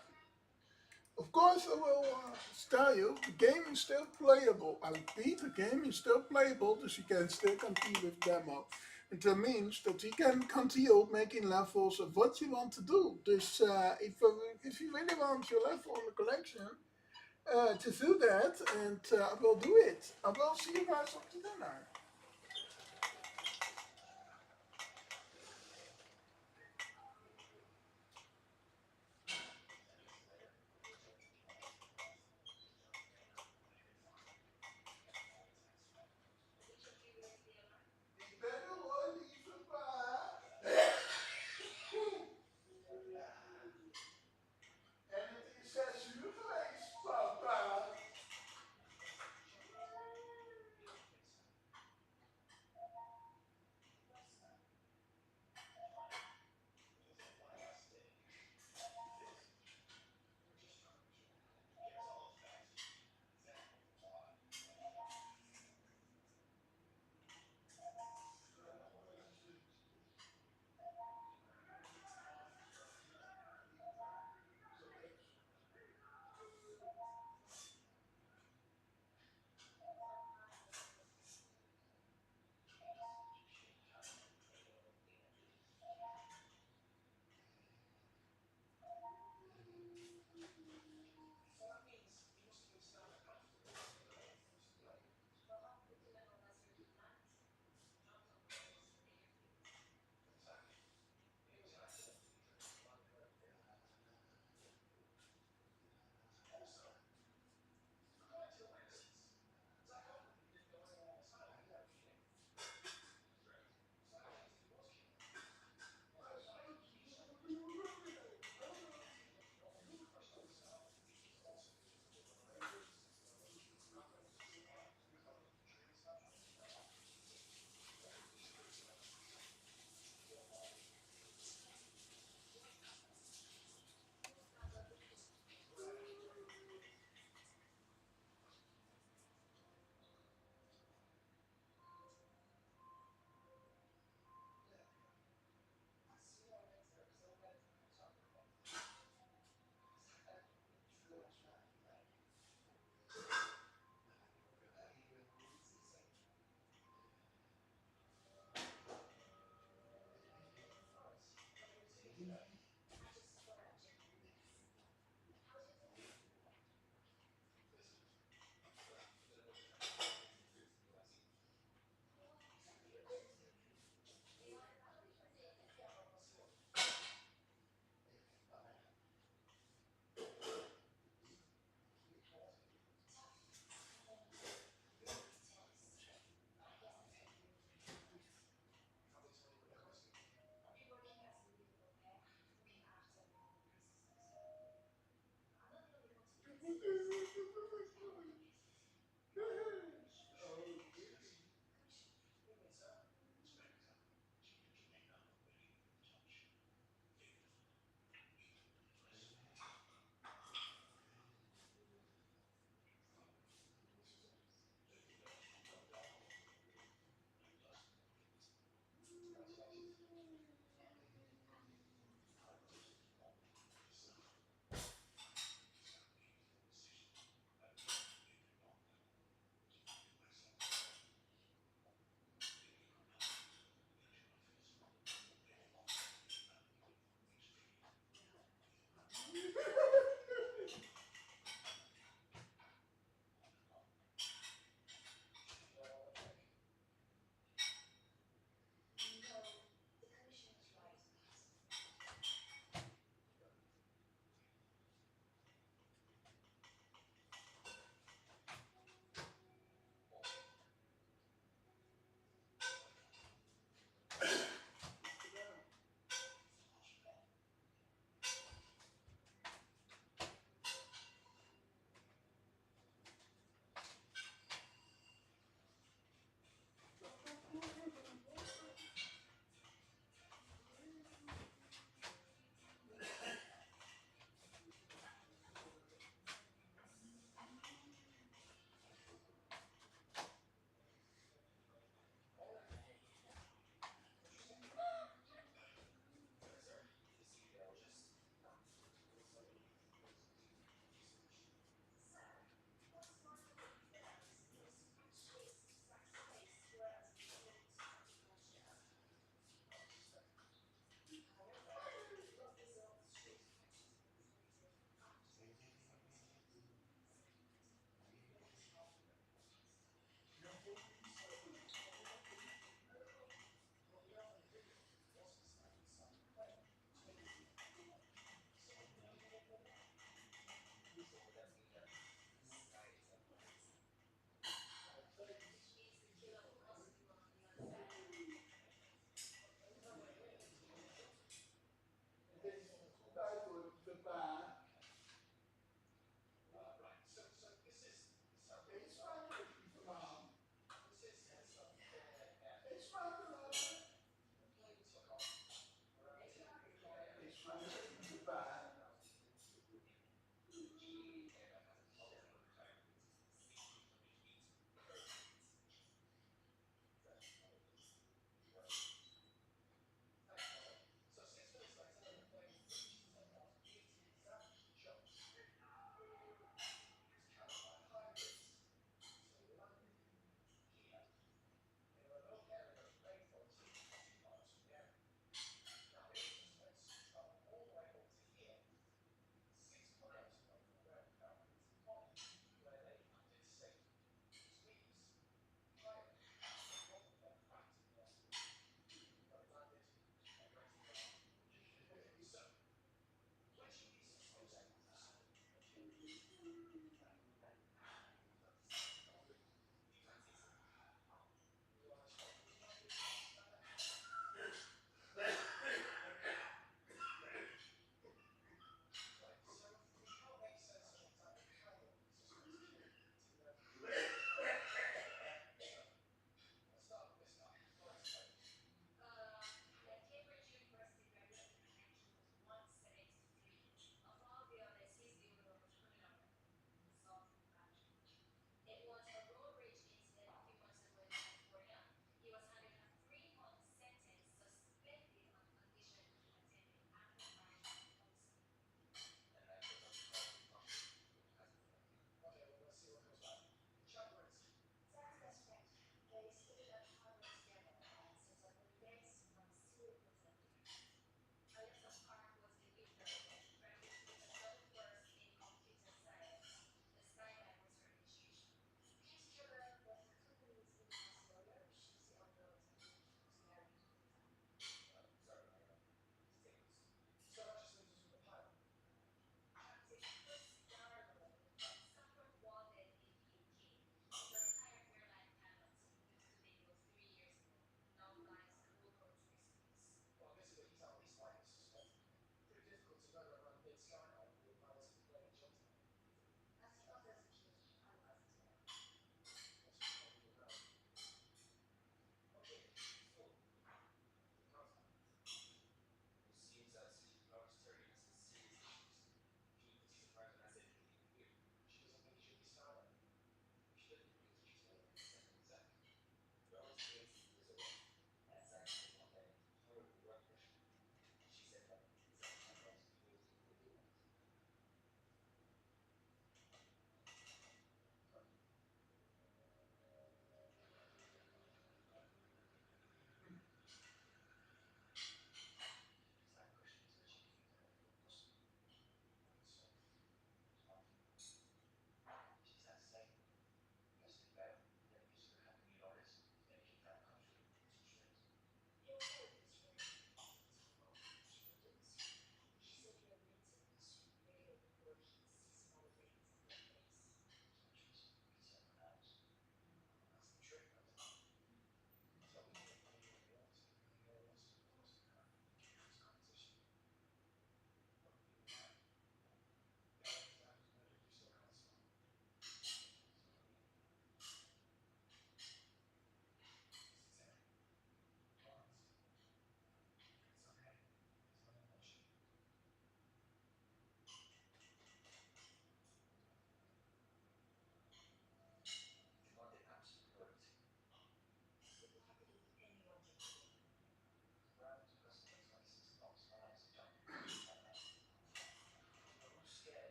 of course I will tell you, the game is still playable. I repeat, the game is still playable, so you can still continue with demo. And that means that you can continue making levels of what you want to do. Dus if you really want your level in the collection, to do that, and I will do it. I will see you guys after dinner.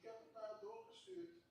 heb het naar haar doorgestuurd.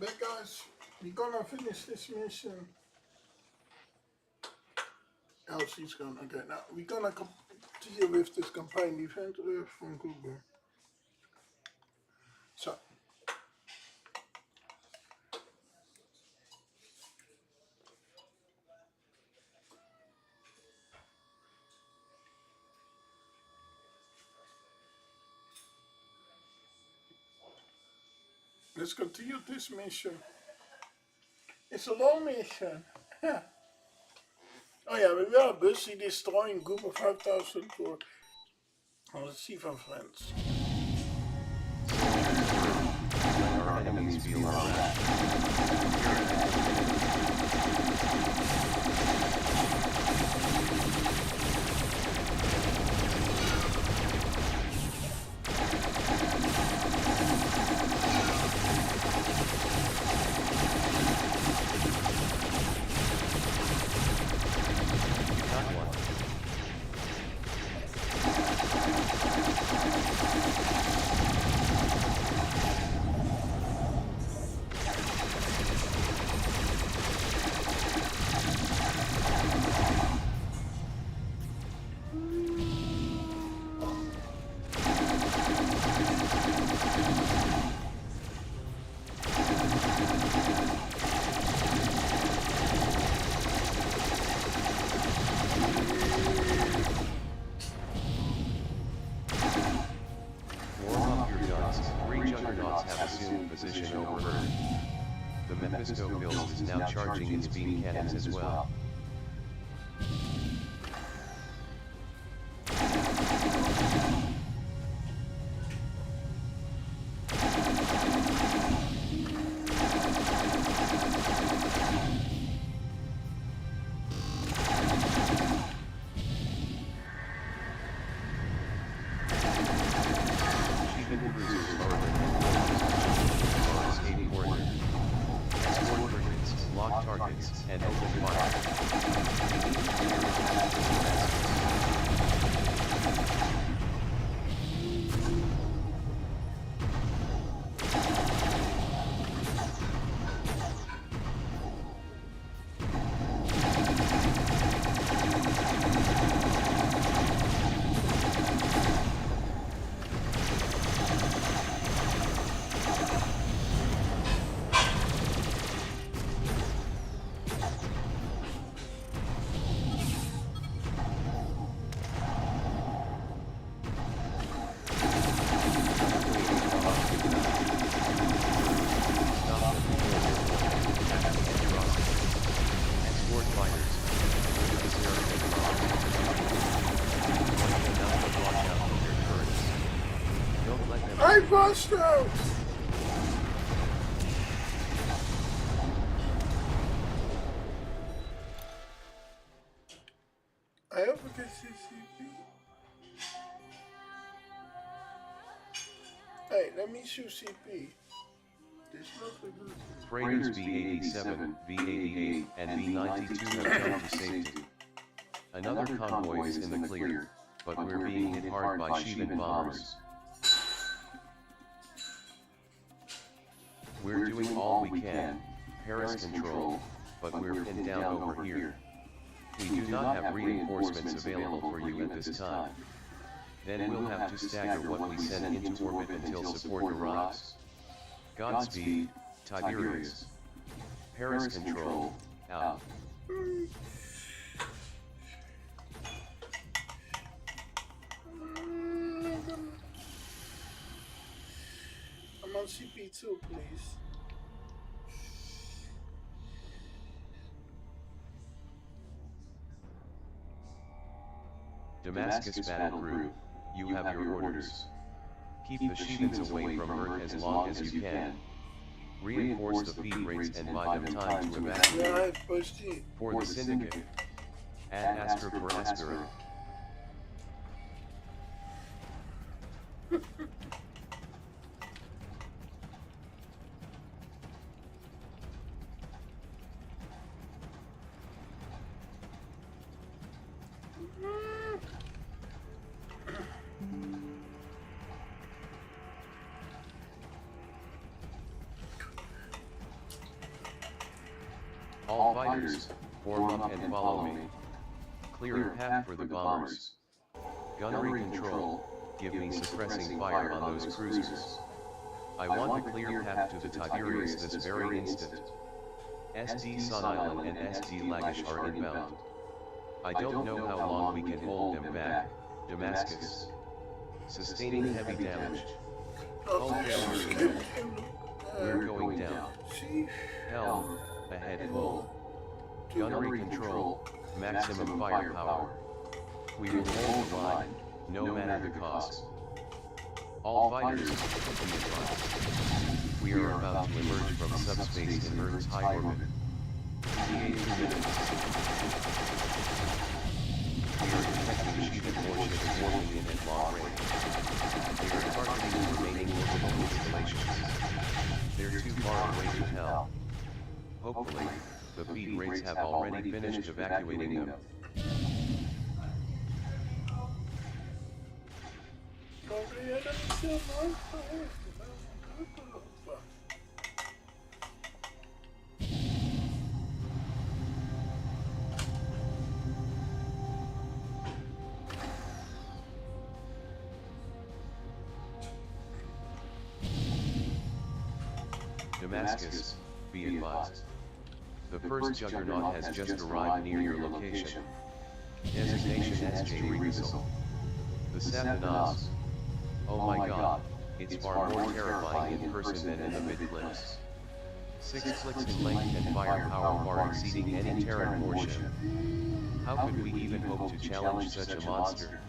back, guys. We're gonna finish this mission. Elsie's gonna. Okay, now we're gonna continue with this campaign event from Google. So. Let's continue this mission. It's a long mission. Oh yeah, we were busy destroying Google 5000 for see van friends. Let our enemies feel our wrath. Position over Earth. The Mephistophilus is now charging its beam cannons as well. And open I bust out! I hope we can see CP. Hey, let me shoot CP. This looks like this. Freighters B-87, V-88, and B-92 have come to safety. Another convoy is in the clear, but we're being hit hard by Sheevan bombers. We're doing all we can, Paris control, but we're pinned down over here. We do not have reinforcements available for you at this time. Then we'll have to stagger what we send into orbit until support arrives. Godspeed, Tiberius. Paris control, out. I'm on CP2, please. Damascus battle group, you have your orders. Keep the Sheevans away from Earth as long as you can. Reinforce the feed rates and buy them time to evacuate. For the Syndicate, add Astra for Aspera. All fighters, form up and follow me. Clear a path for the bombers. Gunnery control, give me suppressing fire on those cruisers. I want a clear path to the Tiberius this very instant. SD Sun Island and SD Lagish are inbound. I don't know how long we can hold them back, Damascus. Sustaining heavy damage. Hull failure. We're going down. Helm, ahead full. Gunnery control, maximum firepower. We will hold the line, no matter the cost. All fighters, be advised. We are about to emerge from subspace in Earth's high orbit. 28 minutes. We are detecting sheathed warships warping in at long range. They are targeting the remaining orbital installations. They're too far away to tell. Hopefully, the feed rates have already finished evacuating them. Damascus, be advised. The first juggernaut has just arrived near your location. Designation SJ Regasol. The Satanaz. Oh my god, it's far more terrifying in person than in the mid-clips. 6 clicks in length and firepower far exceeding any Terran warship. How could we even hope to challenge such a monster?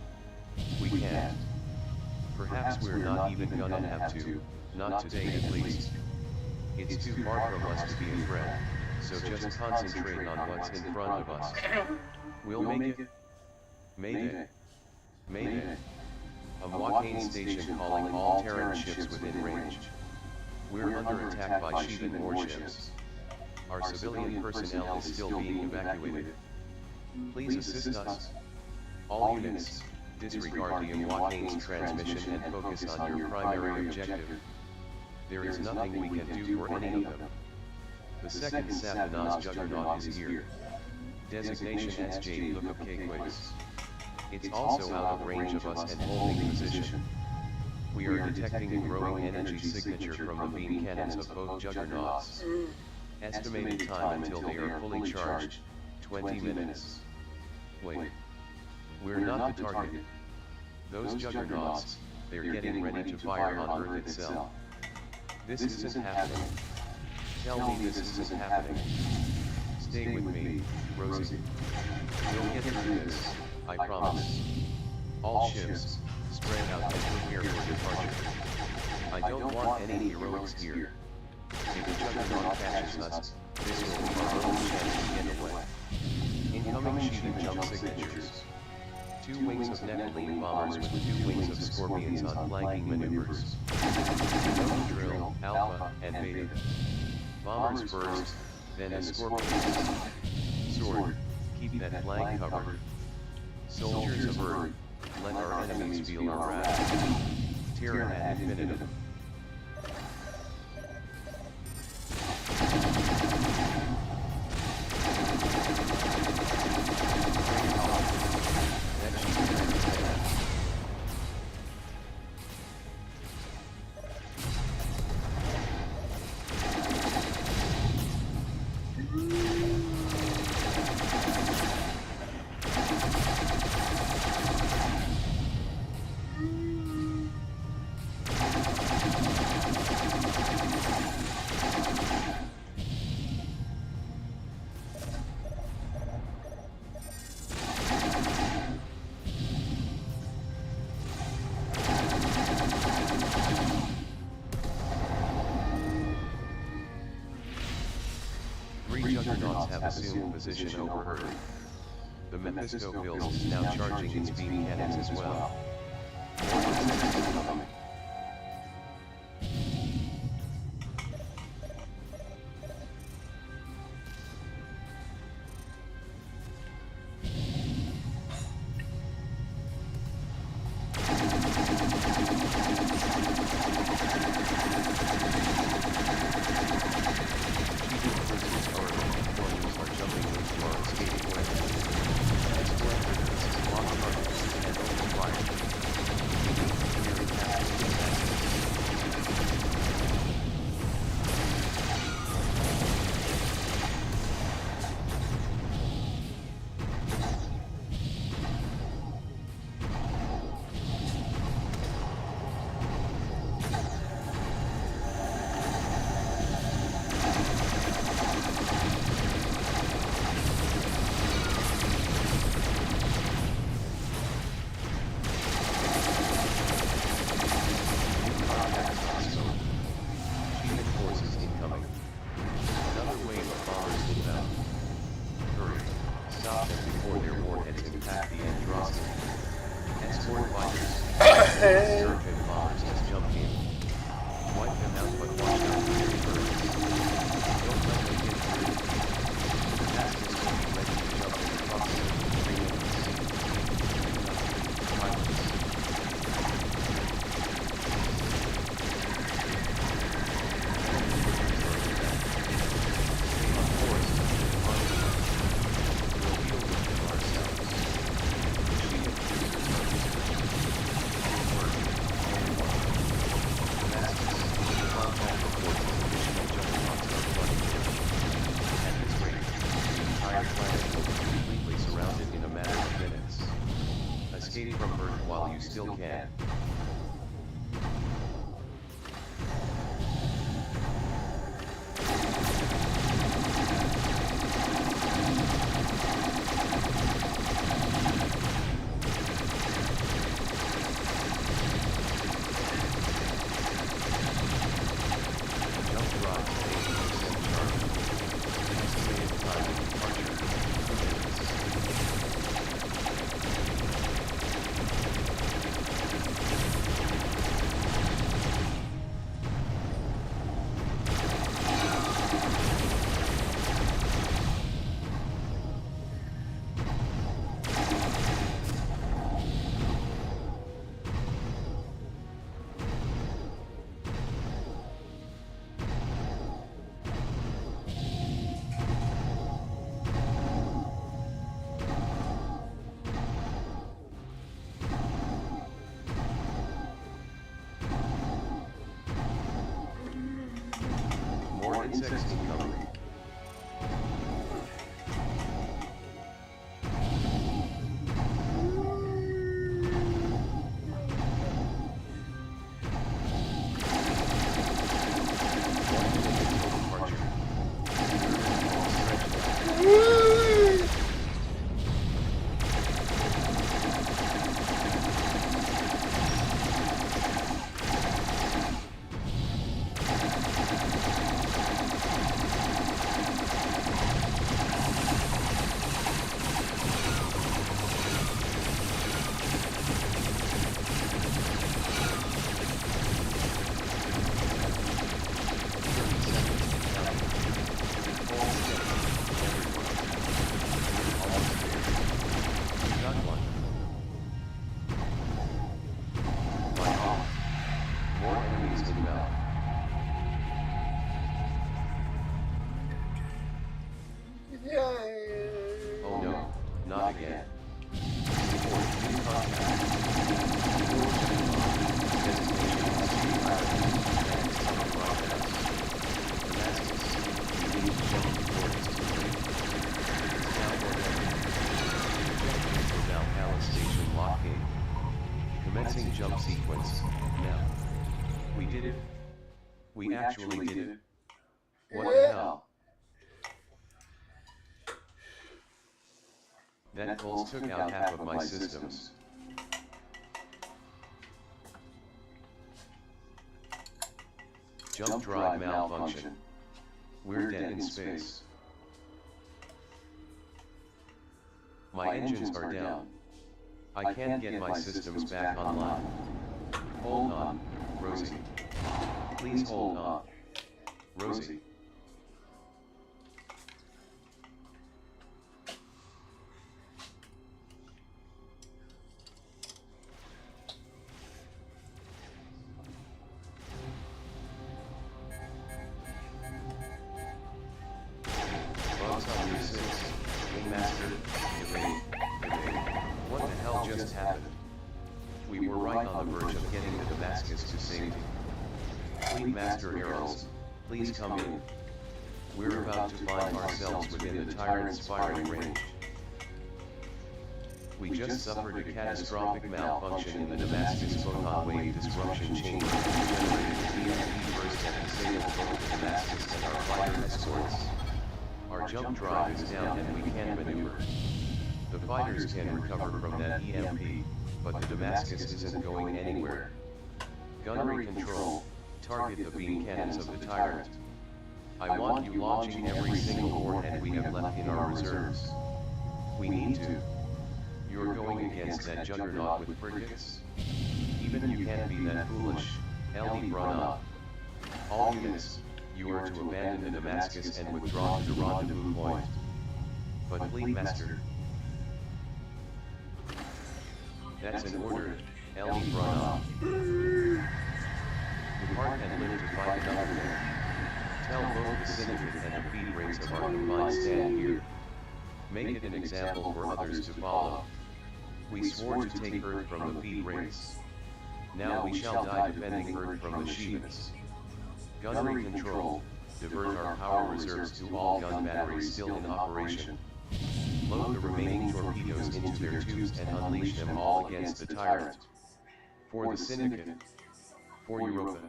We can't. Perhaps we're not even gonna have to, not today at least. It's too far from us to be a threat, so just concentrate on what's in front of us. We'll make it. Mayday. Mayday. A Wakane station calling all Terran ships within range. We're under attack by Sheathen warships. Our civilian personnel is still being evacuated. Please assist us. All units, disregard the Wakane's transmission and focus on your primary objective. There is nothing we can do for any of them. The second Satanaz juggernaut is here. Designation SJ Look of Cakeways. It's also out of range of us and holding position. We are detecting a growing energy signature from the beam cannons of both juggernauts. Estimated time until they are fully charged, 20 minutes. Wait. We're not the target. Those juggernauts, they're getting ready to fire on Earth itself. This isn't happening. Tell me this isn't happening. Stay with me, Rosie. We'll get through this, I promise. All ships, spread out and prepare for departure. I don't want any heroics here. If the juggernaut catches us, this will be our only chance to get away. Incoming sheathen jump signatures. 2 wings of Nephilim bombers with 2 wings of Scorpions on flanking maneuvers. No drill, Alpha, and Beta. Bombers first, then the Scorpions. Sword, keep that flank covered. Soldiers of Earth, let our enemies feel our wrath. Terra ad infinitum. Juggernauts have assumed position over Earth. The Mephistophils is now charging its beam cannons as well. More resistance coming. rockets impact the Androsky. Escort fighters, surge and bombers just jump in. Wipe them out, but watch out for your birds. Don't let them get through. The Damascus will be ready to jump in approximately 3 minutes. Pilots. Escape from Earth while you still can. Jump drive to 80% charge. Estimated time of departure, 2 minutes. More insects incoming. Oh no, not again. Report new contact. Destination Damascus, we need to jump before it's too late. Now or never. Ejecting for Valhalla Station lock-in. Commencing jump sequence, now. We did it. We actually did it. What the hell? That pulse took out half of my systems. Jump drive malfunction. We're dead in space. My engines are down. I can't get my systems back online. Hold on, Rosie. Please hold on. Rosie. What the hell just happened? We were right on the verge of getting the Damascus to safety. Fleet Master Errol's, please come in. We're about to find ourselves within the Tyrant's firing range. We just suffered a catastrophic malfunction in the Damascus photon wave disruption chamber that generated an EMP burst that disabled both the Damascus and our fighter escorts. Our jump drive is down and we can't maneuver. The fighters can recover from that EMP, but the Damascus isn't going anywhere. Gunnery control, target the beam cannons of the Tyrant. I want you launching every single warhead we have left in our reserves. We need to. You're going against that juggernaut with frigates? Even you can't be that foolish, LD Brana. All units, you are to abandon Damascus and withdraw to the rendezvous point. But Fleet Master. That's an order, LD Brana. Depart and live to fight another day. Tell both the Syndicate and the feed rates of our combined stand here. Make it an example for others to follow. We swore to take Earth from the feed rates. Now we shall die defending Earth from the Shivas. Gunnery control, divert our power reserves to all gun batteries still in operation. Load the remaining torpedoes into their tubes and unleash them all against the tyrant. For the Syndicate. For Europa.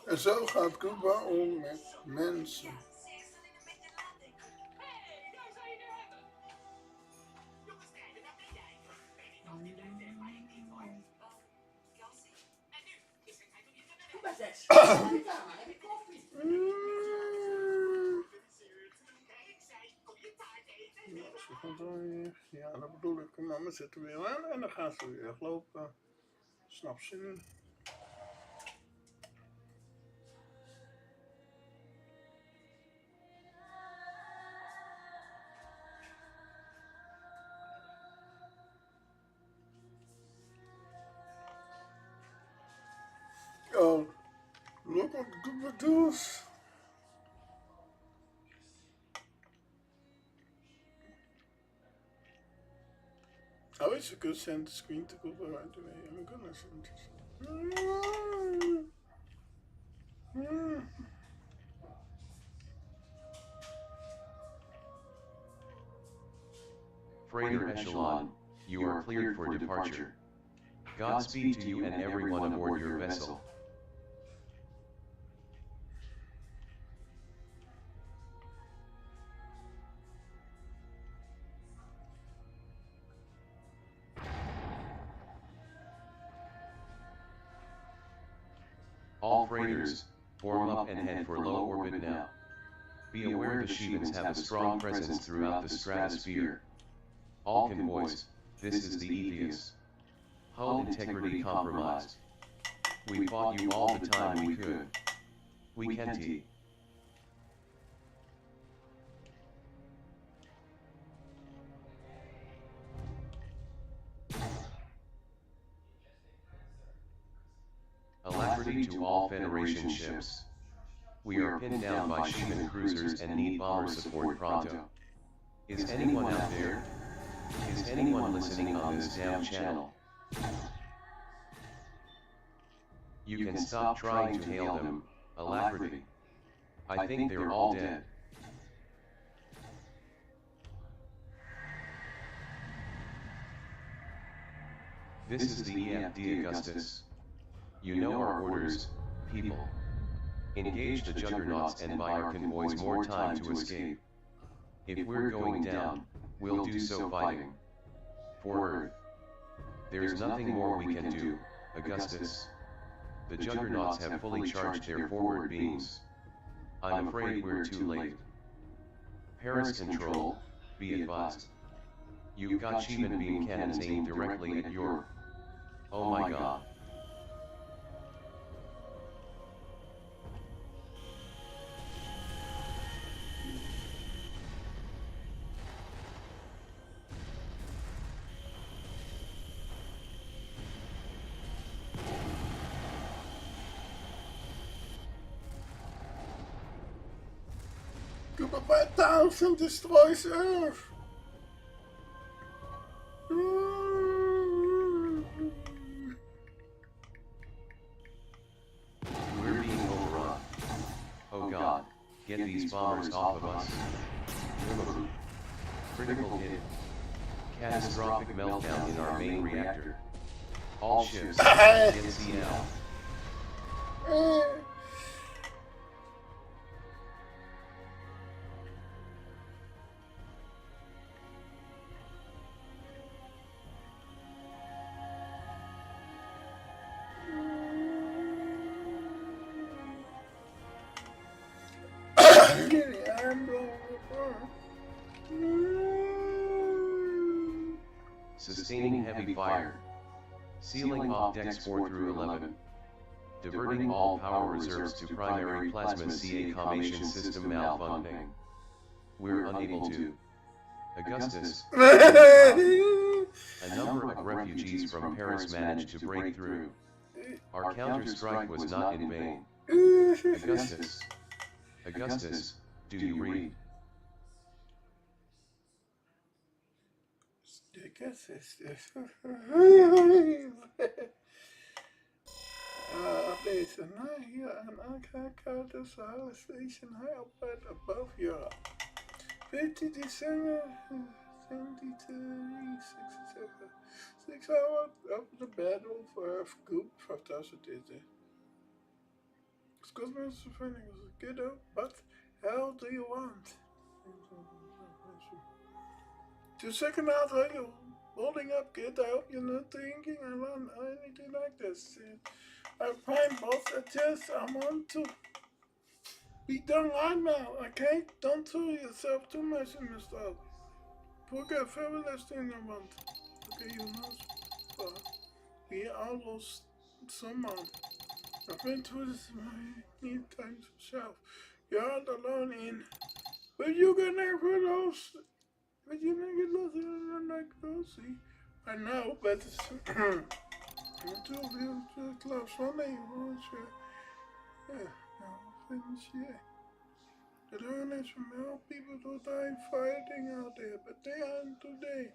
En zo gaat Cuba om met mensen. Ja, dat bedoel ik. Mama zit er weer aan en dan gaan ze weer lopen. Snap ze niet. Oh, look what Google does. I wish you could send the screen to Google right away. I'm gonna send this. Freighter Echelon, you are cleared for departure. Godspeed to you and everyone aboard your vessel. All freighters, form up and head for low orbit now. Be aware the Shivans have a strong presence throughout the stratosphere. All convoys, this is the Atheist. Hull integrity compromised. We fought you all the time we could. We can't. Alacrity to all Federation ships. We are pinned down by Shivan cruisers and need bomber support pronto. Is anyone out there? Is anyone listening on this damn channel? You can stop trying to hail them, Alacrity. I think they're all dead. This is the EFD Augustus. You know our orders, people. Engage the juggernauts and buy our convoys more time to escape. If we're going down, we'll do so fighting. For Earth. There's nothing more we can do, Augustus. The juggernauts have fully charged their forward beams. I'm afraid we're too late. Paris Control, be advised. You've got Shivan beam cannons aimed directly at your... Oh my god. Cuba 5000 destroys Earth. We're being overrun. Oh god, get these bombers off of us. Boomaloo. Critical hit. Catastrophic meltdown in our main reactor. All ships, NCL. Sustaining heavy fire. Sealing off decks 4 through 11. Diverting all power reserves to primary plasma CA commation system malfunctioning. We're unable to. Augustus. A number of refugees from Paris managed to break through. Our counter-strike was not in vain. Augustus. Augustus, do you read? Deze na hier aan AK-kaarten zullen station high up above Europe. 15 December 1967. 6 hours after the battle for Goop 5000 is it. Scotsman's defending was get up, but hell do you want? 2 seconds after you holding up, get out, you're not thinking around anything like this. I find both at just I want to be done right now, okay? Don't throw yourself too much in this stuff. Book a fabulous thing I want. Okay, you know, but we almost someone. I've been through this many times myself. You're not alone in. But you can never lose. But you never lose it like those. See, I know, but it's two of you too close. One day you won't share. Yeah, no, finish here. The learners from all people who die fighting out there, but they aren't today.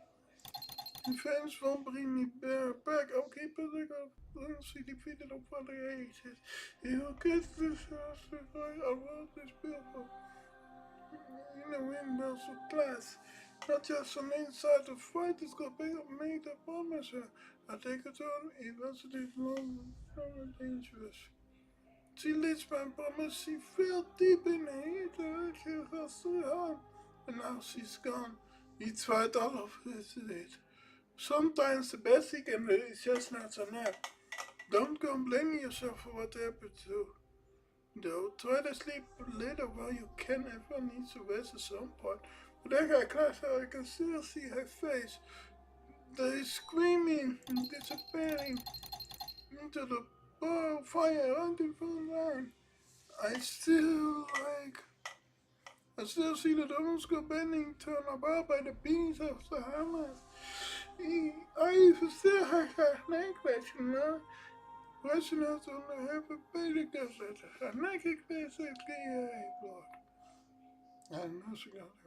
Defense won't bring me back. I'll keep it like once he defeated on 48. He will get this house to fight around this people. In the windows of class. Not just on the inside the fight is going to make the promise. I take it on, it wasn't this long and dangerous. She leads my promise, she fell deep in the heat, she was so hard. And now she's gone. It's fight all of it. Sometimes the best he can do is just not enough. Don't go blaming yourself for what happened to. Though, try to sleep later while you can. Everyone needs to rest at some point. But I got class how I can still see her face. They screaming and disappearing into the fire hunting for the line. I still see the donuts go bending, turn about by the beams of the hammers. I still have a necklace, you know. Russian out on the heavy baby desert. A naked desert, blood. And nothing else.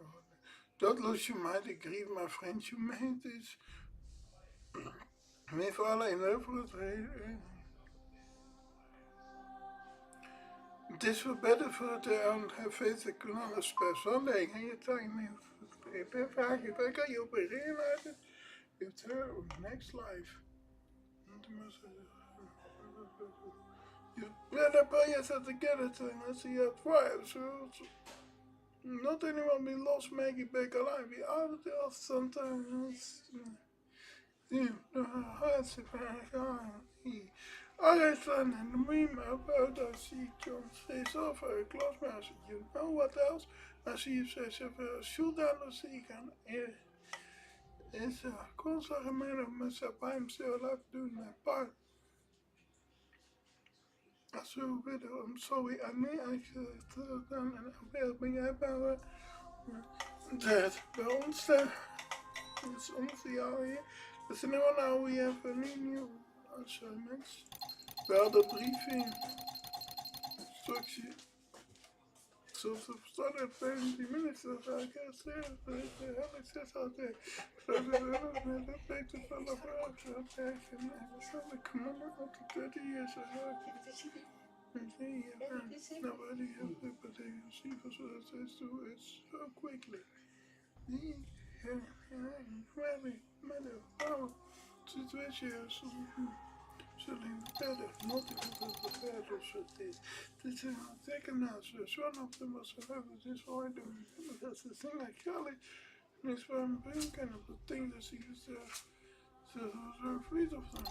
Don't lose your mind, I grieve my friends, you made this. Me voor alleen over het reden. Het is wel beter voor de aan het feest kunnen spelen. En je time ik ben vaak, ik kan je opereren laten. It's her next life. You better put yourself together to see your thrive. So not anyone be lost, make it back alive. We all do sometimes. The hearts of I son and the meme about I see John stays off her close mouse. You know what else? I see you say shoot down the sea can it's a constant man of myself. I'm still alive doing my part. I so bitter, I'm sorry, I may I should have done and I will bring about that bij ons is ons jaar hier. Dus now we have a new assignments. Wel de briefing. Instructie. So to start at 20 minutes, as I can say, the hell access out there. So the back to follow up, so back and so the commander up to 30 years ago. Nobody has it, but they see for so it so quickly. situations should be better, multiple better should be. This is second answer. One of them was however this why do that's the thing I kill it. Next one being kind of the thing that she used to freeze of them.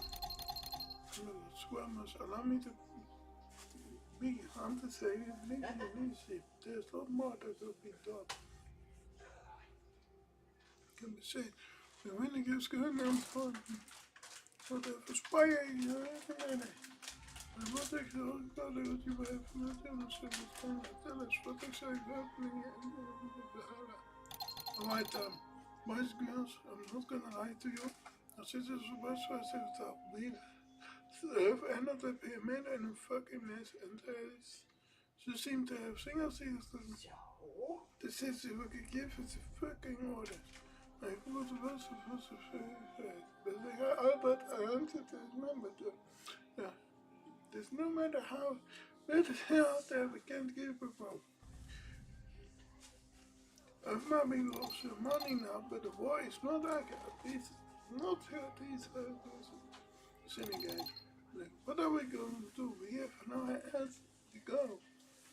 Swimmers allow me to be I'm to say there's a lot more that will be done. Can be said. The winning gives good and fun. So that was why I and what they say, oh God, what you have from the demonstration is going to tell us what they say happening Alright, boys and girls, I'm not gonna lie to you. Als dit is de best was het al weer. En dat heb je midden in een fucking mess. En ze seem to have single seasons. The system we could give us a fucking orders. Like, what was the but they got all but I answered to remember to. Yeah. There's no matter how better out there we can't give a fuck. I've not been lost some money now, but the war is not like it's not these silly guys. Like, what are we going to do? We have no hands to go.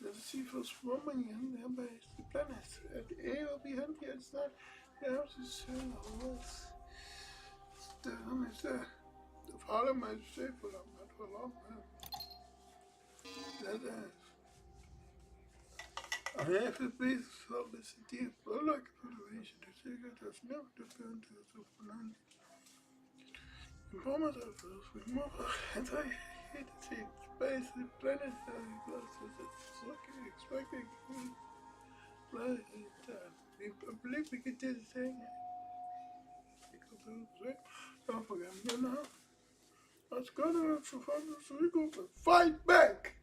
Let's see for swimming in there by the planet. At the air will be empty, it's not. The house is so what's the one is there? The father might say for them, but for long time. That is. I have a piece of publicity, but like a federation to say that there's never depend to the finance. In format of those, we move and I hate to see space, the planet, glasses, it's looking, expecting, like, I believe we could do the thing. We could do the thing. Don't forget, you know. Let's go to for fun, so we go and fight back.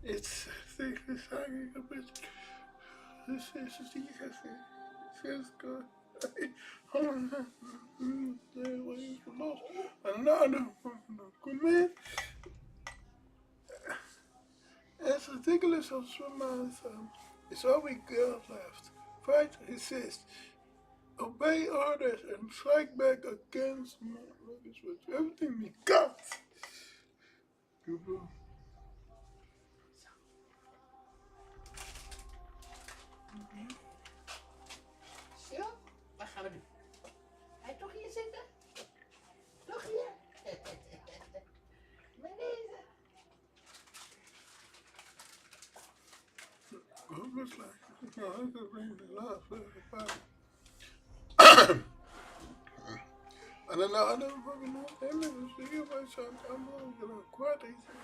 It's this hanging a bit. This is the feels good. Another good man. As ridiculous as swimmers, it's only girls left. Fight, resist, obey orders, and strike back against motherfuckers with everything we got. Zo, wat gaan we doen? Hij toch hier zitten? Toch hier? Met deze. Good was like, no, I could bring the love for everybody. I don't know, I don't fucking know. They never see you by some time. I'm going to quite easy.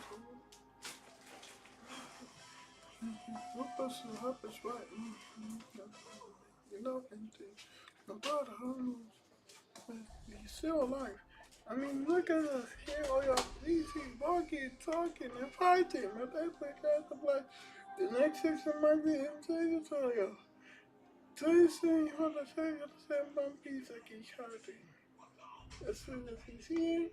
What was the hardest right? You know, and my brother, he's still alive. I mean, look at us here, all y'all easy walking, talking, and fighting. But that's like kind of like the next 6 months be him saying to you. So you say, how to say, you the same one piece like he's hurting. As soon as he's here,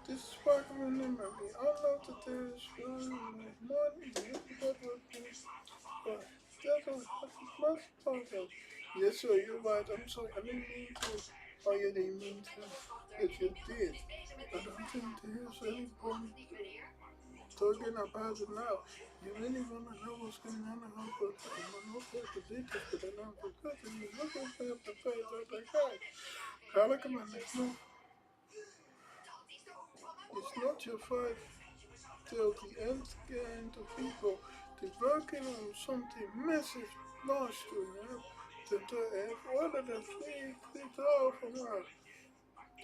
this is what I remember me. I know that there's money, but that's much talking. Yes, sir, you're right. I'm sorry. I didn't mean to. Oh, you didn't mean to. If you did, I don't think there's any point talking about it now. You really want to know what's going on in our country. I'm not for positions, but I'm not for country. You're looking for the face of the guy. How come on, it's not your fight till the end game to people. They're working on something massive last year. To have ordered a 3 from us.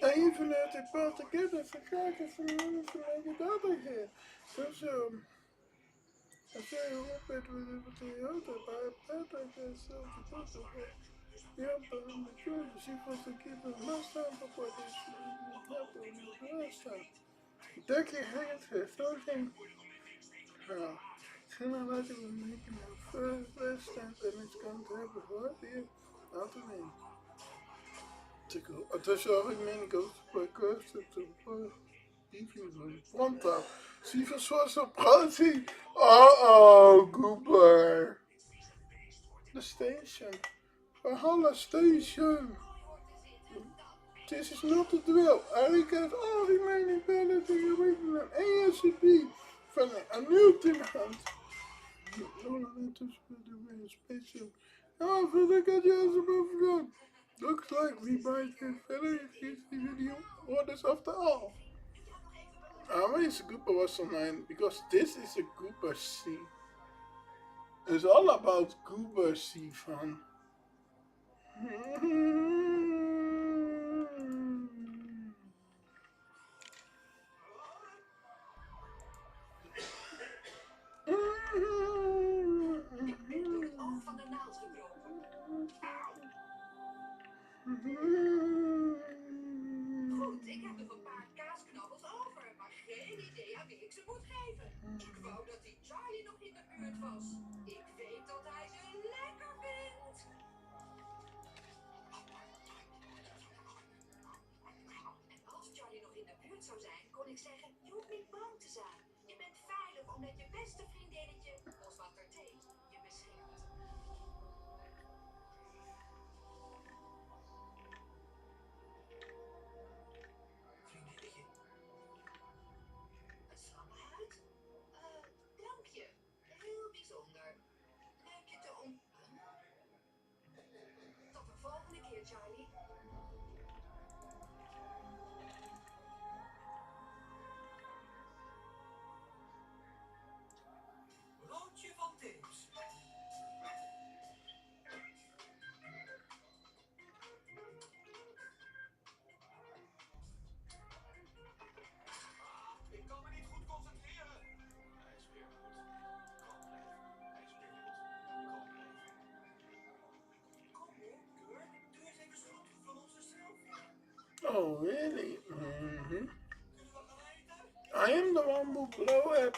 And even if they put together, it's a carcass and money to make it out of here. Because, I say, I hope it with the other, but I bet I can sell the other way. Yeah, but in the truth, she was to give them last time before this happened the last time. Ducky hands her something. Sooner or later we're making our first step and it's going to happen right here. After me. To go. At de zorg ik me niet over bij kust te review doen. Want zie je zoals op politie. Oh, Gooper. The station. Valhalla Station. This is not the drill. I regret all remaining ballots in the original ASCP from a new demand. No need to spend the spaceship. Oh, I think I just above. Looks like we might get better if you see video orders after all. Maar is Gooper was online because this is a Gooper C. It's all about Gooper C van. Goed, ik heb nog een paar kaasknabbels over, maar geen idee aan wie ik ze moet geven. Ik wou dat die Charlie nog in de buurt was. Ik weet dat hij ze lekker vindt. En als Charlie nog in de buurt zou zijn, kon ik zeggen, je hoeft niet bang te zijn. Je bent veilig omdat je beste vriendinnetje, Boswachter Thee, je beschermt. Dank je. Heel bijzonder. Leuk je te Tot de volgende keer, Charlie. Broodje van Tips. Ik kan me niet goed concentreren. Hij is weer goed. Kalm blijven. Hij is weer goed. Kalm blijven. Kom op, Keur. Doe eens even schroef van onze selfie. Oh, really? Mm-hmm. I am the one who blow up.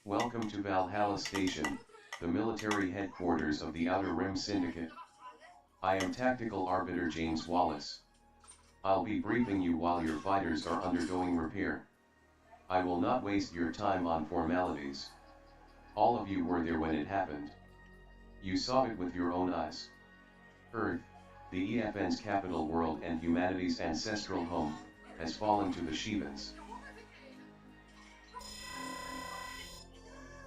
Welcome to Valhalla Station, the military headquarters of the Outer Rim Syndicate. I am Tactical Arbiter James Wallace. I'll be briefing you while your fighters are undergoing repair. I will not waste your time on formalities. All of you were there when it happened. You saw it with your own eyes. Earth, the EFN's capital world and humanity's ancestral home, has fallen to the Shivans.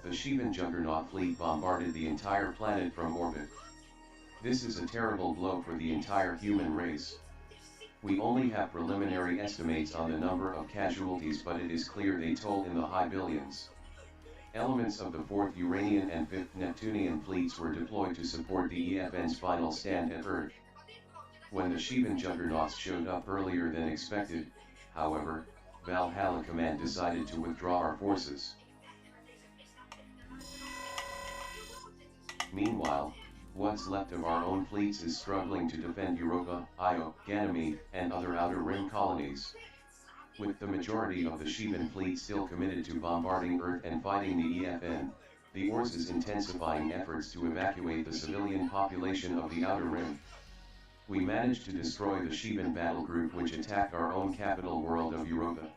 The Shivan Juggernaut fleet bombarded the entire planet from orbit. This is a terrible blow for the entire human race. We only have preliminary estimates on the number of casualties, but it is clear they toll in the high billions. Elements of the 4th Uranian and 5th Neptunian fleets were deployed to support the EFN's final stand at Earth. When the Shivan Juggernauts showed up earlier than expected, however, Valhalla Command decided to withdraw our forces. Meanwhile, what's left of our own fleets is struggling to defend Europa, Io, Ganymede, and other Outer Rim colonies. With the majority of the Shivan fleet still committed to bombarding Earth and fighting the EFN, the ORS is intensifying efforts to evacuate the civilian population of the Outer Rim. We managed to destroy the Shivan battle group which attacked our own capital world of Europa.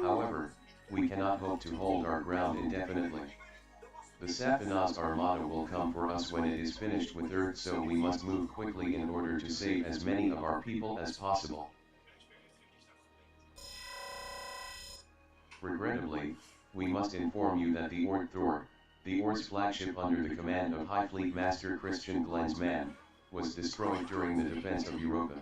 However, we cannot hope to hold our ground indefinitely. The Sapinas Armada will come for us when it is finished with Earth, so we must move quickly in order to save as many of our people as possible. Regrettably, we must inform you that the Ord Thor, the Ord's flagship under the command of High Fleet Master Christian Glensman, was destroyed during the defense of Europa.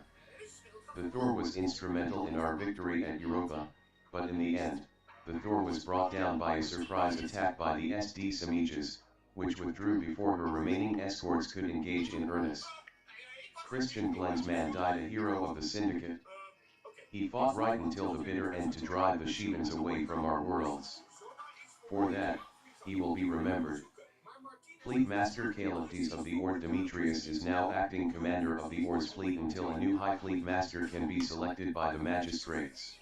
The Thor was instrumental in our victory at Europa, but in the end, the Thor was brought down by a surprise attack by the SD Samiges, which withdrew before her remaining escorts could engage in earnest. Christian Glensman died a hero of the Syndicate. He fought right until the bitter end to drive the Shivans away from our worlds. For that, he will be remembered. Fleet Master Kalifdes of the Ord Demetrius is now acting commander of the Ord's fleet until a new High Fleet Master can be selected by the magistrates.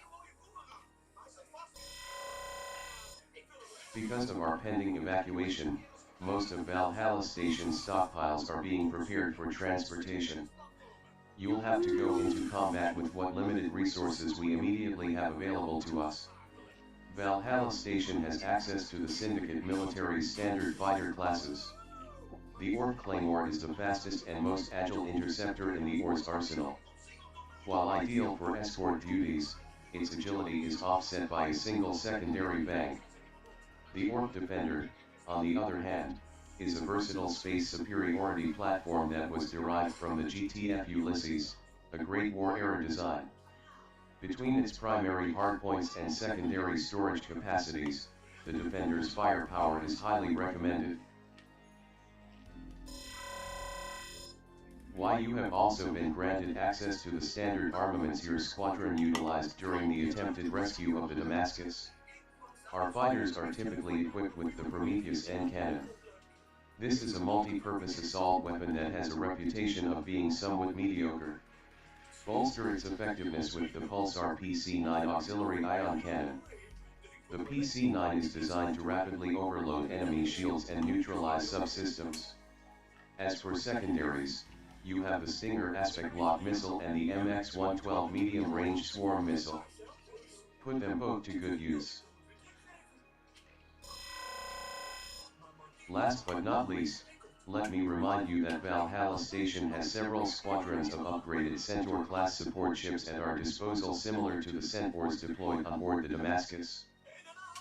Because of our pending evacuation, most of Valhalla Station's stockpiles are being prepared for transportation. You'll have to go into combat with what limited resources we immediately have available to us. Valhalla Station has access to the Syndicate military's standard fighter classes. The Orb Claymore is the fastest and most agile interceptor in the Ord's arsenal. While ideal for escort duties, its agility is offset by a single secondary bank. The Orb Defender, on the other hand, is a versatile space superiority platform that was derived from the GTF Ulysses, a Great War-era design. Between its primary hardpoints and secondary storage capacities, the Defender's firepower is highly recommended. While you have also been granted access to the standard armaments your squadron utilized during the attempted rescue of the Damascus. Our fighters are typically equipped with the Prometheus N cannon. This is a multi-purpose assault weapon that has a reputation of being somewhat mediocre. Bolster its effectiveness with the Pulsar PC-9 auxiliary ion cannon. The PC-9 is designed to rapidly overload enemy shields and neutralize subsystems. As for secondaries, you have the Stinger aspect lock missile and the MX-112 medium-range swarm missile. Put them both to good use. Last but not least, let me remind you that Valhalla Station has several squadrons of upgraded Centaur-class support ships at our disposal similar to the Centaurs deployed on board the Damascus.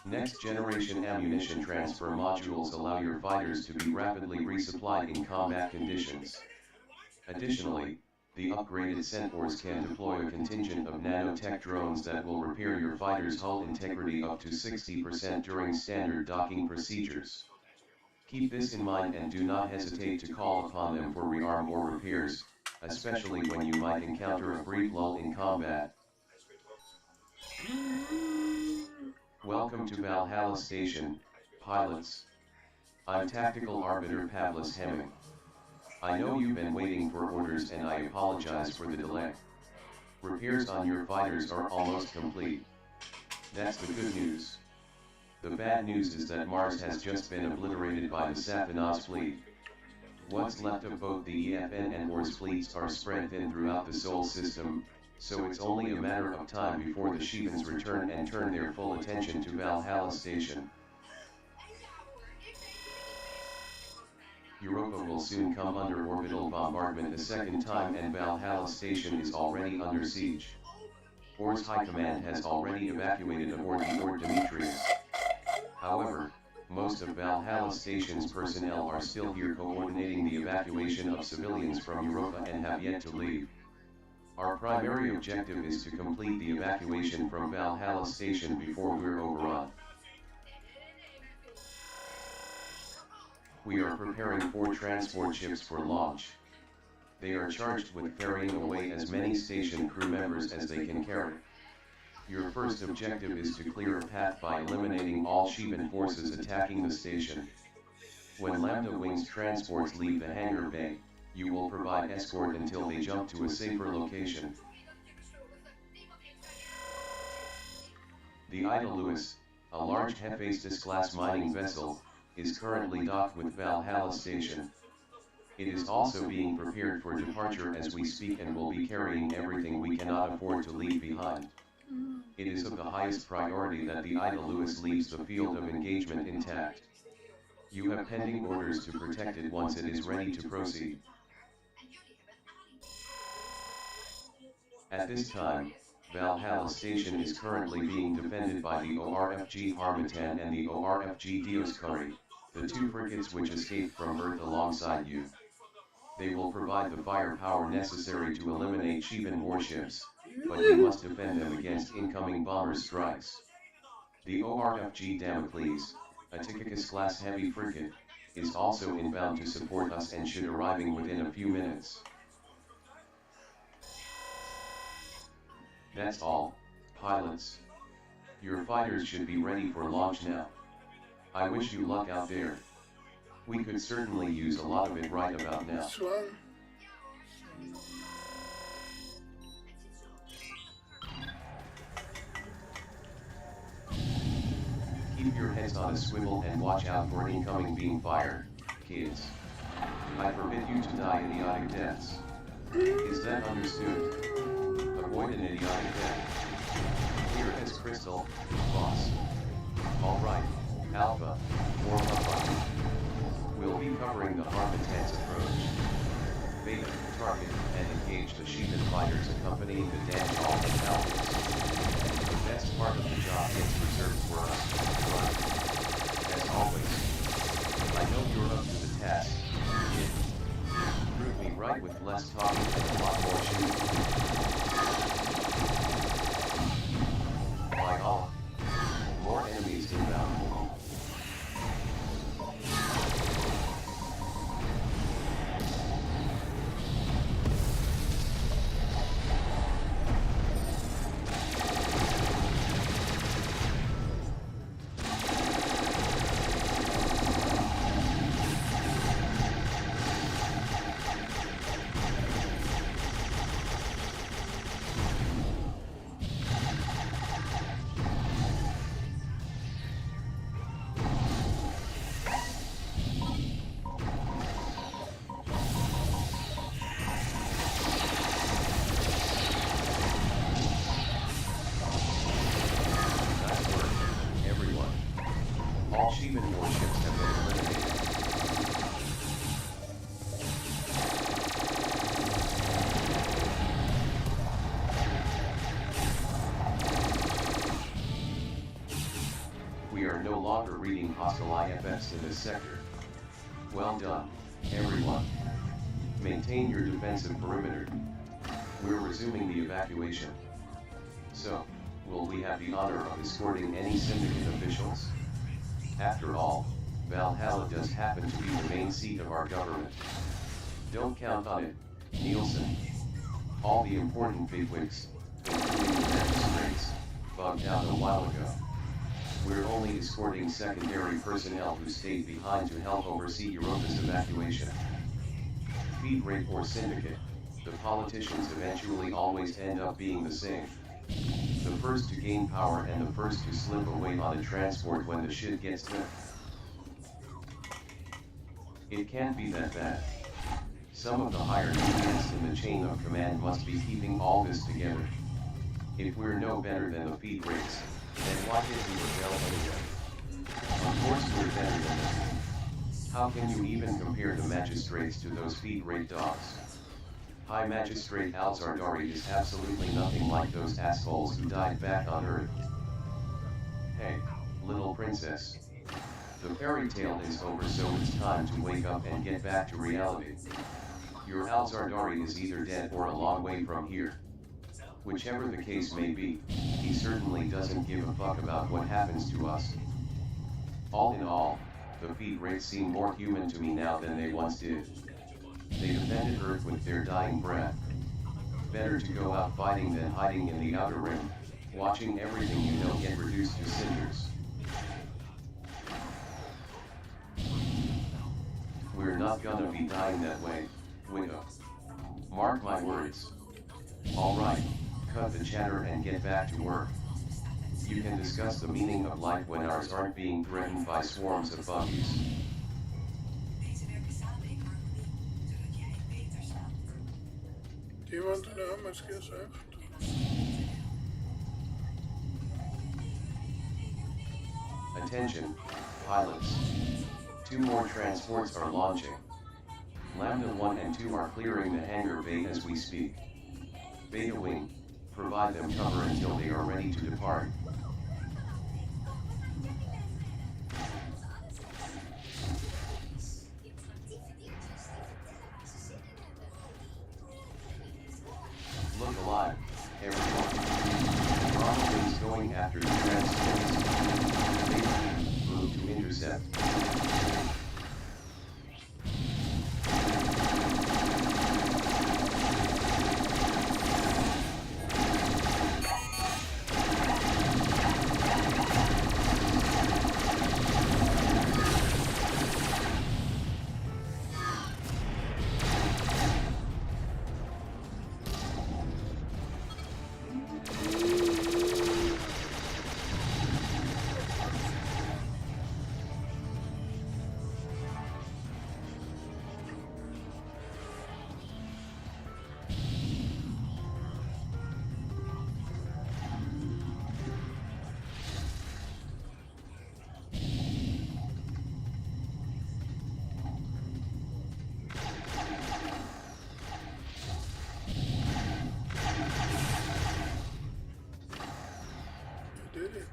Next-generation ammunition transfer modules allow your fighters to be rapidly resupplied in combat conditions. Additionally, the upgraded Centaurs can deploy a contingent of nanotech drones that will repair your fighter's hull integrity up to 60% during standard docking procedures. Keep this in mind and do not hesitate to call upon them for rearm or repairs, especially when you might encounter a brief lull in combat. Welcome to Valhalla Station, pilots. I'm Tactical Arbiter Pavlis Hemming. I know you've been waiting for orders and I apologize for the delay. Repairs on your fighters are almost complete. That's the good news. The bad news is that Mars has just been obliterated by the Sathanas fleet. What's left of both the EFN and Or's fleets are spread thin throughout the Sol system, so it's only a matter of time before the Shivans return and turn their full attention to Valhalla Station. Europa will soon come under orbital bombardment a second time and Valhalla Station is already under siege. Or's High Command has already evacuated aboard the Ord Demetrius. However, most of Valhalla Station's personnel are still here coordinating the evacuation of civilians from Europa and have yet to leave. Our primary objective is to complete the evacuation from Valhalla Station before we're overrun. We are preparing 4 transport ships for launch. They are charged with ferrying away as many station crew members as they can carry. Your first objective is to clear a path by eliminating all Shivan forces attacking the station. When Lambda Wing's transports leave the hangar bay, you will provide escort until they jump to a safer location. The Ida Lewis, a large Hephaestus-class mining vessel, is currently docked with Valhalla Station. It is also being prepared for departure as we speak and will be carrying everything we cannot afford to leave behind. It is of the highest priority that the Ida Lewis leaves the field of engagement intact. You have pending orders to protect it once it is ready to proceed. At this time, Valhalla Station is currently being defended by the ORFG Harmattan and the ORFG Dioscuri, the 2 frigates which escaped from Earth alongside you. They will provide the firepower necessary to eliminate Shivan warships, but you must defend them against incoming bomber strikes. The ORFG Damocles, a Tychicus-class heavy frigate, is also inbound to support us and should arriving within a few minutes. That's all, pilots. Your fighters should be ready for launch now. I wish you luck out there. We could certainly use a lot of it right about now. Keep your heads on a swivel and watch out for incoming beam fire, kids. I forbid you to die idiotic deaths. Is that understood? Avoid an idiotic death. Clear as crystal, boss. Alright, Alpha, warm up. We'll be covering the Harmattan's approach. Beta, target, and engage the Sheepman fighters accompanying the dash all the Falcons. The best part of the job gets reserved for us, right? As always. I know you're up to the task, kid. Prove me right with less talking and a lot more shooting. By all, more enemies inbound. Reading hostile IFFs in this sector. Well done, everyone. Maintain your defensive perimeter. We're resuming the evacuation. So, will we have the honor of escorting any syndicate officials? After all, Valhalla does happen to be the main seat of our government. Don't count on it, Nielsen. All the important bigwigs, including the magistrates, bugged out a while ago. We're only escorting secondary personnel who stayed behind to help oversee Europa's evacuation. Feed rate or syndicate, the politicians eventually always end up being the same. The first to gain power and the first to slip away on a transport when the shit gets tough. It can't be that bad. Some of the higher units in the chain of command must be keeping all this together. If we're no better than the feed rates, then why did we rebel anyway? Of course we're better than them. How can you even compare the magistrates to those feed rate dogs? High Magistrate Al-Zardari is absolutely nothing like those assholes who died back on Earth. Hey, little princess. The fairy tale is over, so it's time to wake up and get back to reality. Your Al-Zardari is either dead or a long way from here. Whichever the case may be, he certainly doesn't give a fuck about what happens to us. All in all, the feed rates seem more human to me now than they once did. They defended Earth with their dying breath. Better to go out fighting than hiding in the outer rim, watching everything you know get reduced to cinders. We're not gonna be dying that way, Widow. Mark my words. Alright, cut the chatter and get back to work. You can discuss the meaning of life when ours aren't being threatened by swarms of buggies. Do you want to know how much skills I have? Attention, pilots. 2 more transports are launching. Lambda 1 and 2 are clearing the hangar bay as we speak. Beta Wing, provide them cover until they are ready to depart. Look alive, Everyone. Bravo is going after the transports. Beta, move to intercept.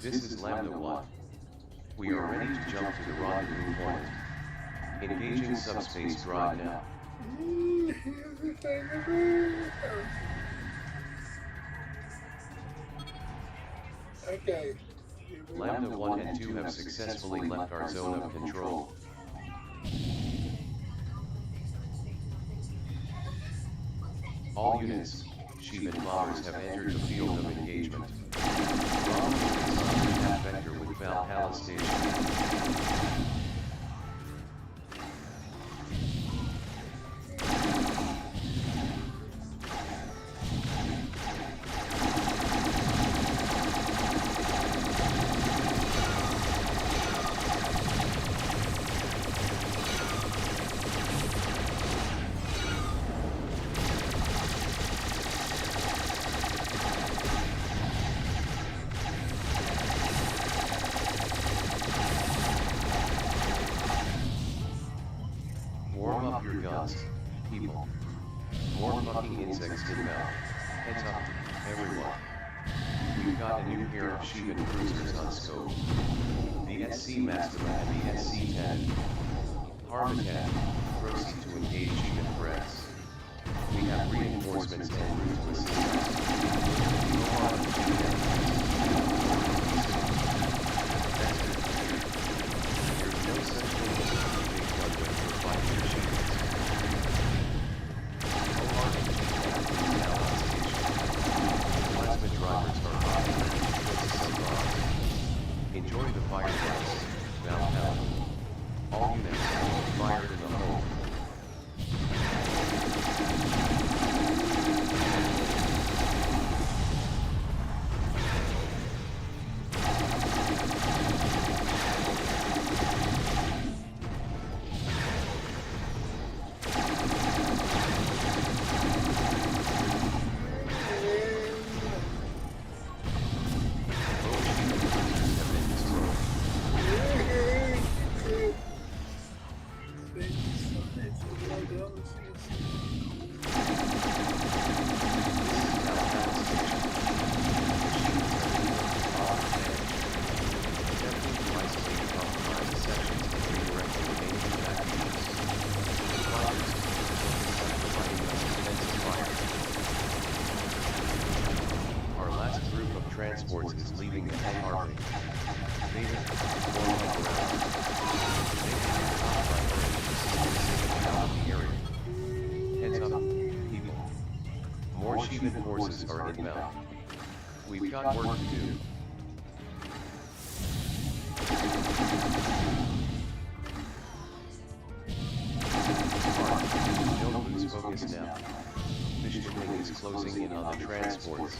This is Lambda 1. We are ready to jump to the rendezvous point. Engaging subspace drive now. Okay. Lambda 1 and 2 have successfully left our zone of control. All units, Sheevan bombers have entered the field of engagement. Bravo is on the attack vector with Valhalla Station. Warm up your guns, people. More fucking insects inbound. Heads up, everyone. We've got a new pair of Sheevan cruisers on scope. The SC Master and the SC-10. Harbican, proceed to engage Sheevan threats. We have reinforcements en route to assist us. Go on, Sheevan. That's good. There's no such thing as a big gun when you're fighting your Sheevans. Go on and take that please now on station. Plasma drivers are hot and ready to put some bombs. Enjoy the fireworks, Valhalla. All units, fire in the hole. Transports is leaving the LRB. Beta, form up around. Out of the area. Heads up, people. More Sheevan forces are inbound. We've got work to do. Smart, don't lose focus now. Mission Link is closing in on the transports.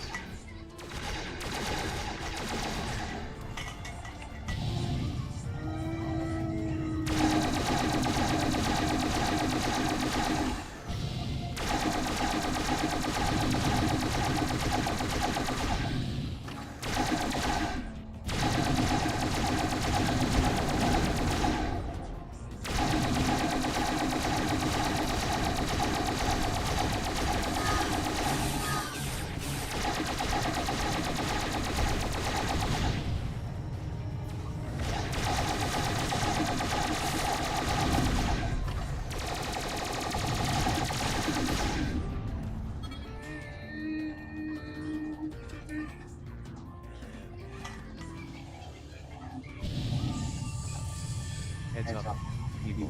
Heads up, people.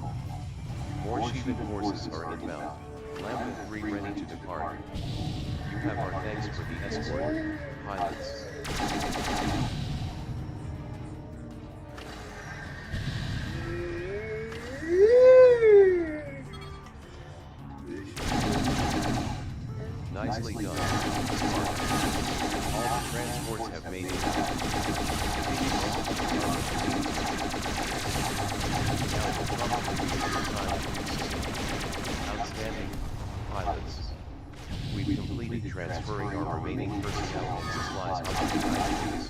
More Shivan forces are inbound. Lambda 3 ready to depart. You have our thanks for the escort, pilots. Nicely done. Smart. All the transports have made it. Outstanding, pilots. We've completed transferring our remaining personnel and supplies onto the IPs.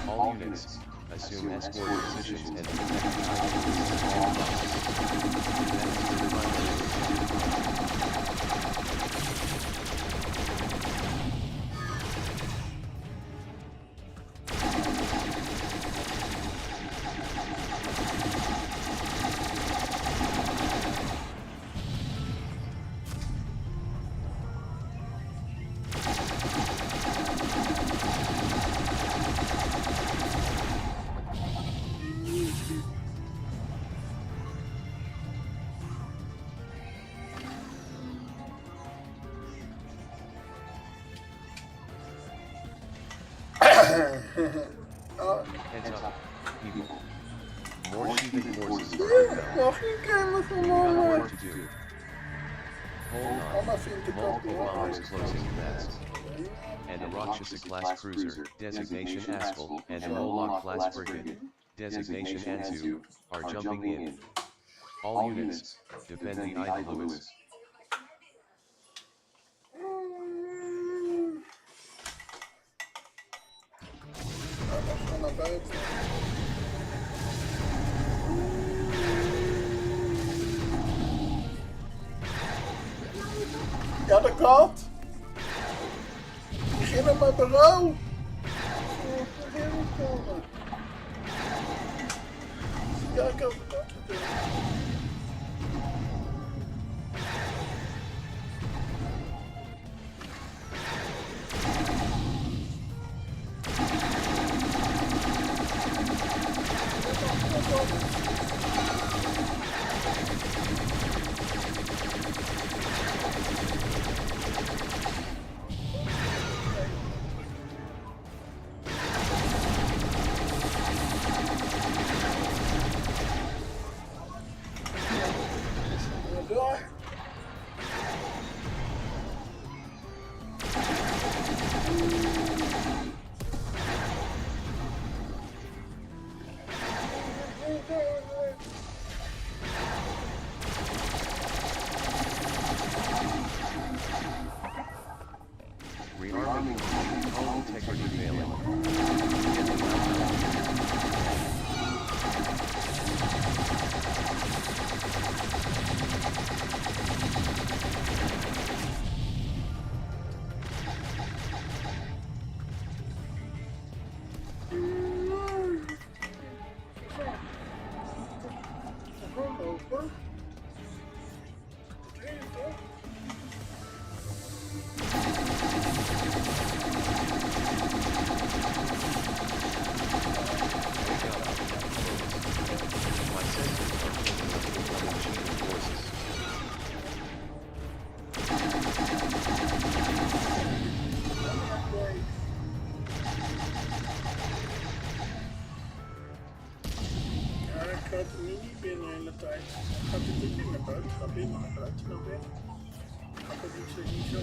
All units, assume escort positions and protect the IPs at all costs. That is the primary objective. Heads up, people. More Shivan forces are inbound. We got more to do. Hold on. Multiple bombers closing fast. And a Rakshasa-class cruiser, designation Askell, and a Moloch-class frigate, designation Anzu, are jumping in. All units, defend the Ida Lewis. Ja, dat kan. Beginnen met bureau. Ja, ik heb het gedaan. Rearming, hull integrity failing. Gaat er nu niet binnen de hele tijd. Gaat het niet binnen buiten? Gaat binnen naar buiten naar binnen? Gaat het niet zo?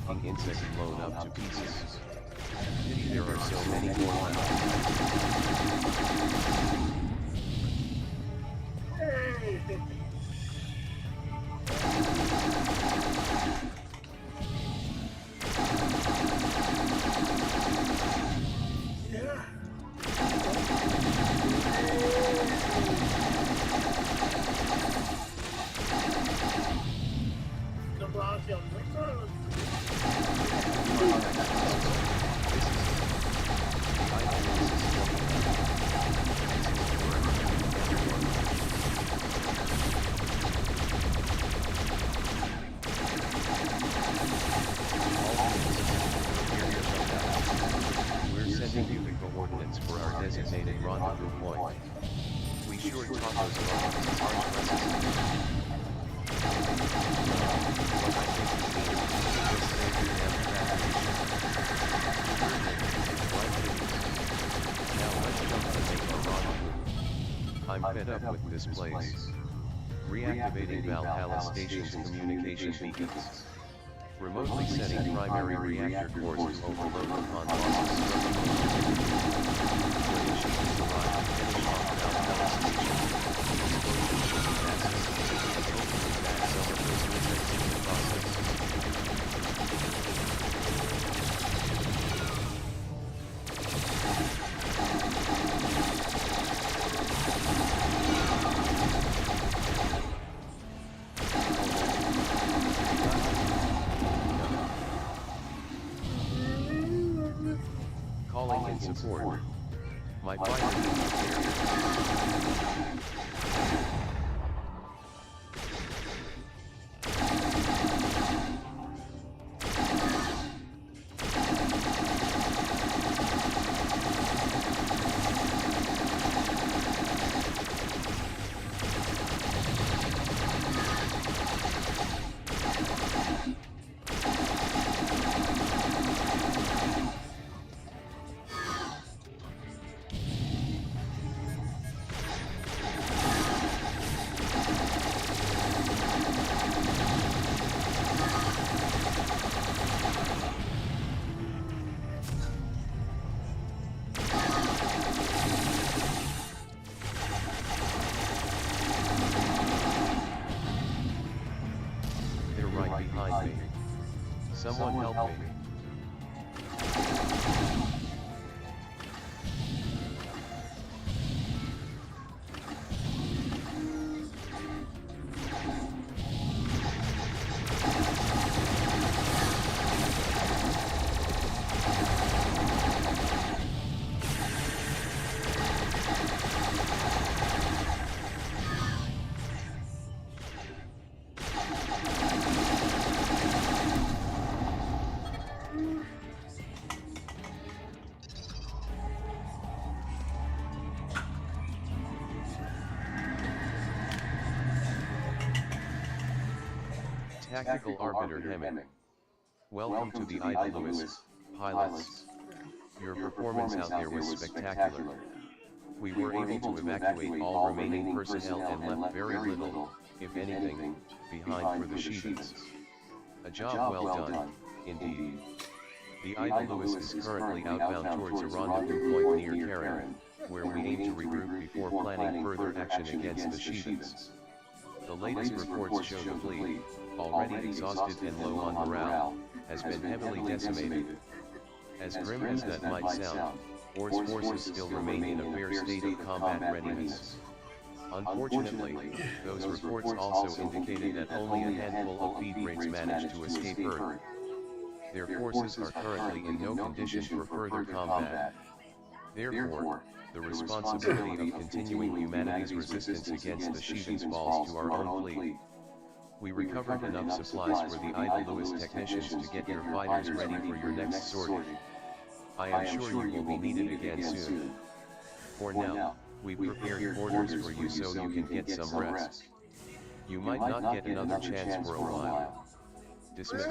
fucking insect blown up to pieces. Pity there are so many more left. Hey. Yeah. Dan blaas je aan de We're sending you the coordinates for our designated rendezvous point. We sure tacos are harsh recipes. Now let's jump and make our rendezvous. I'm fed up with this place. Reactivating Valhalla Station's communication beacons. Remotely setting primary reactor cores to overload upon loss of structural. When the achievements arrive, finish off Valhalla Station. The explosion should be massive, and hopefully back some of those insects in the process. Calling in support. My fighter behind me. Someone help me. Tactical Arbiter Hemming. Welcome to the Ida Lewis, pilots. Your performance out there was spectacular. We were able to evacuate all remaining personnel and left very little, if anything, behind for the Sheathens. A job well done, indeed. The Ida Lewis is currently outbound towards a rendezvous point near Karen, where we aim to regroup before planning further action against the Sheathens. The latest reports show the fleet, already exhausted and low on morale, has been heavily decimated. As grim as that might sound, Or's forces still remain in a fair state of combat readiness. Unfortunately, those reports also indicated that only a handful of feedbrains managed to escape Earth. Their forces are currently in no condition for further combat. Therefore, the responsibility of continuing humanity's resistance against the Sheathens falls to our own fleet. We recovered enough supplies for the Ida Lewis technicians to get your fighters ready for your next sortie. I am sure you will be needed again soon. For now, we prepared quarters for you so you can get some rest. You might not get another chance for a while. Dismissed.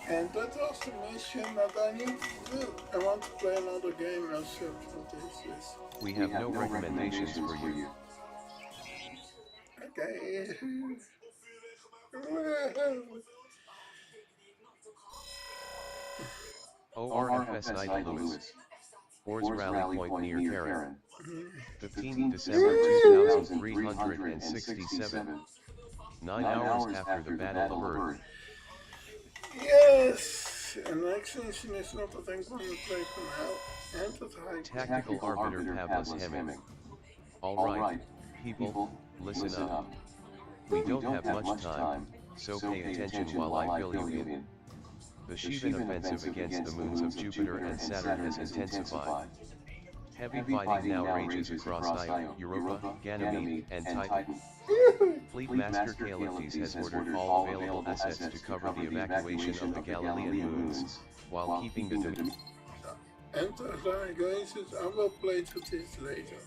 And that was the mission that I need to do. I want to play another game myself, what this is. We have no recommendations for you. Okay. ORFS Night Lewis. Ors Rally Point near Karen. 15 December 2367. 9 hours after the Battle of Earth. Yes! Een extension is not a thing from the play from hell. And the high. Tactical Arbiter Pavlis Hemming. Alright, people, listen up. We don't have much time, so pay attention while I fill you in. The Shivan offensive against the moons of Jupiter and Saturn has intensified. Heavy fighting now rages across Io, Europa, Ganymede, and Titan. Fleet Master Caliphes has ordered all available assets to cover the evacuation of the Galilean moons, while keeping the Enter Zaragoza, I will play to this later.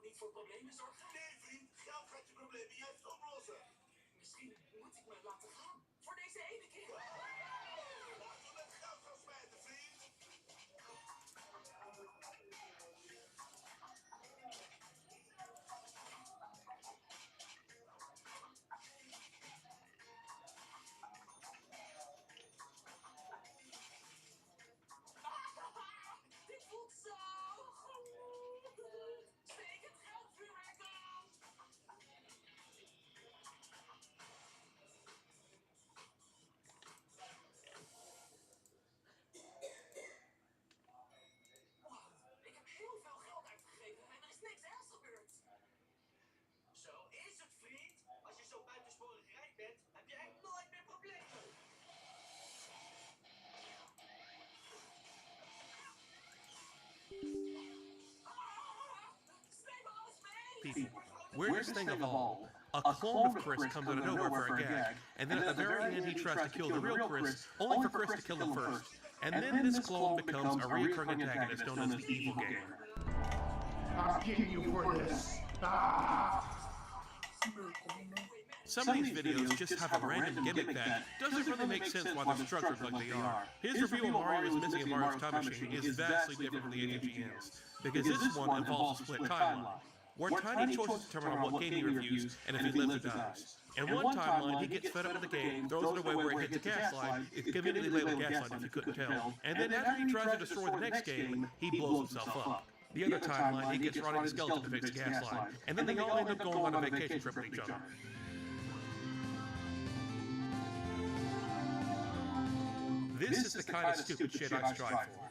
Niet voor problemen zorgen? Nee, vriend, geld gaat je problemen juist oplossen. Misschien moet ik me laten gaan. Voor deze ene keer. Laten we met geld gaan smijten, vriend. Dit voelt zo goed. Steek het geldvuurwerk aan. Ik heb heel veel geld uitgegeven en er is niks ergs gebeurd. Zo is het, vriend. Als je zo buitensporig rijk bent, heb je echt nooit meer problemen. People, weirdest thing of all, a clone of Chris comes out of nowhere for a gag, and then at the very end he tries to kill the real Chris, only for Chris to kill him first. And then this clone becomes a recurring antagonist known as the Evil Gamer. I'll kill you for this. Some of these videos just have a random gimmick that doesn't really make sense why they're structured like they are. His review of Mario is missing a Mario's time machine is vastly different from the AVGN's, because this one involves a split timeline, where tiny choices determine on what game he reviews and if he lives or dies. In one timeline, he gets fed up with the game, throws it away where he hits a gas line, it's conveniently labeled gas line if you couldn't tell, and then after he tries to destroy the next game, he blows himself up. The other timeline, he gets Ronnie's skeleton to fix the gas line, and then they all end up going on a vacation trip with each other. This is the kind of stupid shit I strive for.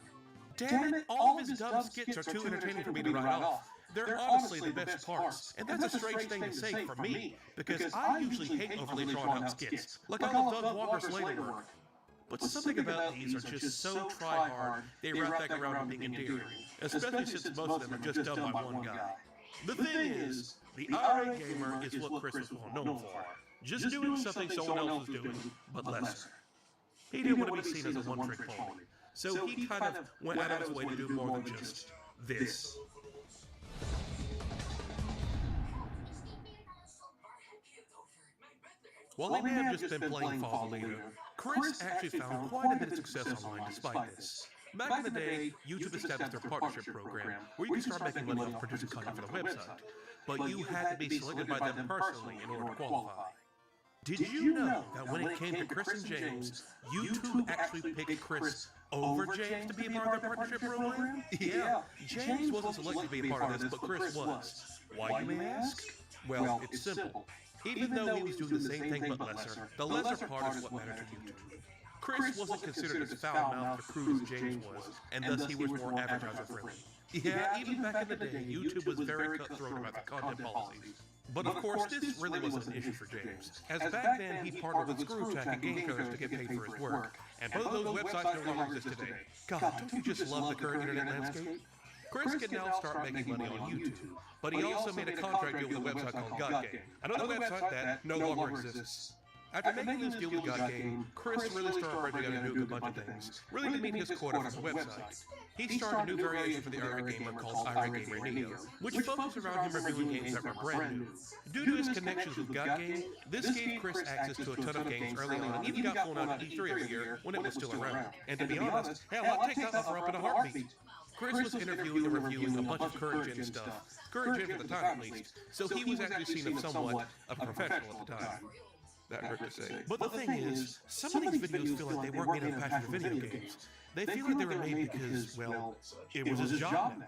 Damn it, all of his dumb skits are too entertaining for me to write off. They're honestly the best parts, and that's a strange thing to say for me, because I usually hate overly drawn out skits, like all of Doug Walker's later work. But something about these are just so try-hard, they wrap back around to being endearing, especially since most of them are just done by one guy. The thing is, the IRA gamer is what Chris was well known for, just doing something someone else was doing, but lesser. He didn't want to be seen as a one-trick pony, so he kind of went out of his way to do more than just this. While he may have just been playing Fall Leader, Chris actually found quite a bit of success online despite this. Back in the day, YouTube established their partnership program, where you could start making money off producing content for the website, but you had to be selected by them personally in order to qualify. Did you know that when it came to Chris and James, YouTube actually picked Chris over James to be a part of their partnership program? Yeah, James wasn't selected to be a part of this, but Chris was. Why, you may ask? Well, it's simple. Even though he was doing the same thing but lesser, the lesser part is what mattered to YouTube. Chris wasn't considered as foul-mouthed or crude as James was, and thus he was more advertiser-friendly. Yeah, even back in the day, YouTube was very cutthroat about the content policies. But of course, this really wasn't an issue for James, as back then he partnered with ScrewTech and Game Trailers to get paid for his work, and both of those websites no longer exist today. God, don't you just love the current internet landscape? Chris can now start making money on YouTube, but he also made a contract deal with a website called GodGame, another website that no longer exists. After making this deal with God Game, Chris really started breaking out a new bunch of things, really to meet his quota for the website. He started a new variation for the irate gamer called Irate Gamer Neo, which focused around him reviewing games that were brand new. Due to his connections with God Game, this gave Chris access to a ton of games early on and even got flown out at E3 every year when it was still around. And to be honest, hell, I'd take that offer up in a heartbeat. Chris was interviewing and reviewing a bunch of current gen stuff, current gen at the time at least, so he was actually seen as somewhat of a professional at the time. That hurt to say. But the thing is, some of these videos feel like they weren't made in passion for video games. They feel like they were made because, well, it was his job now.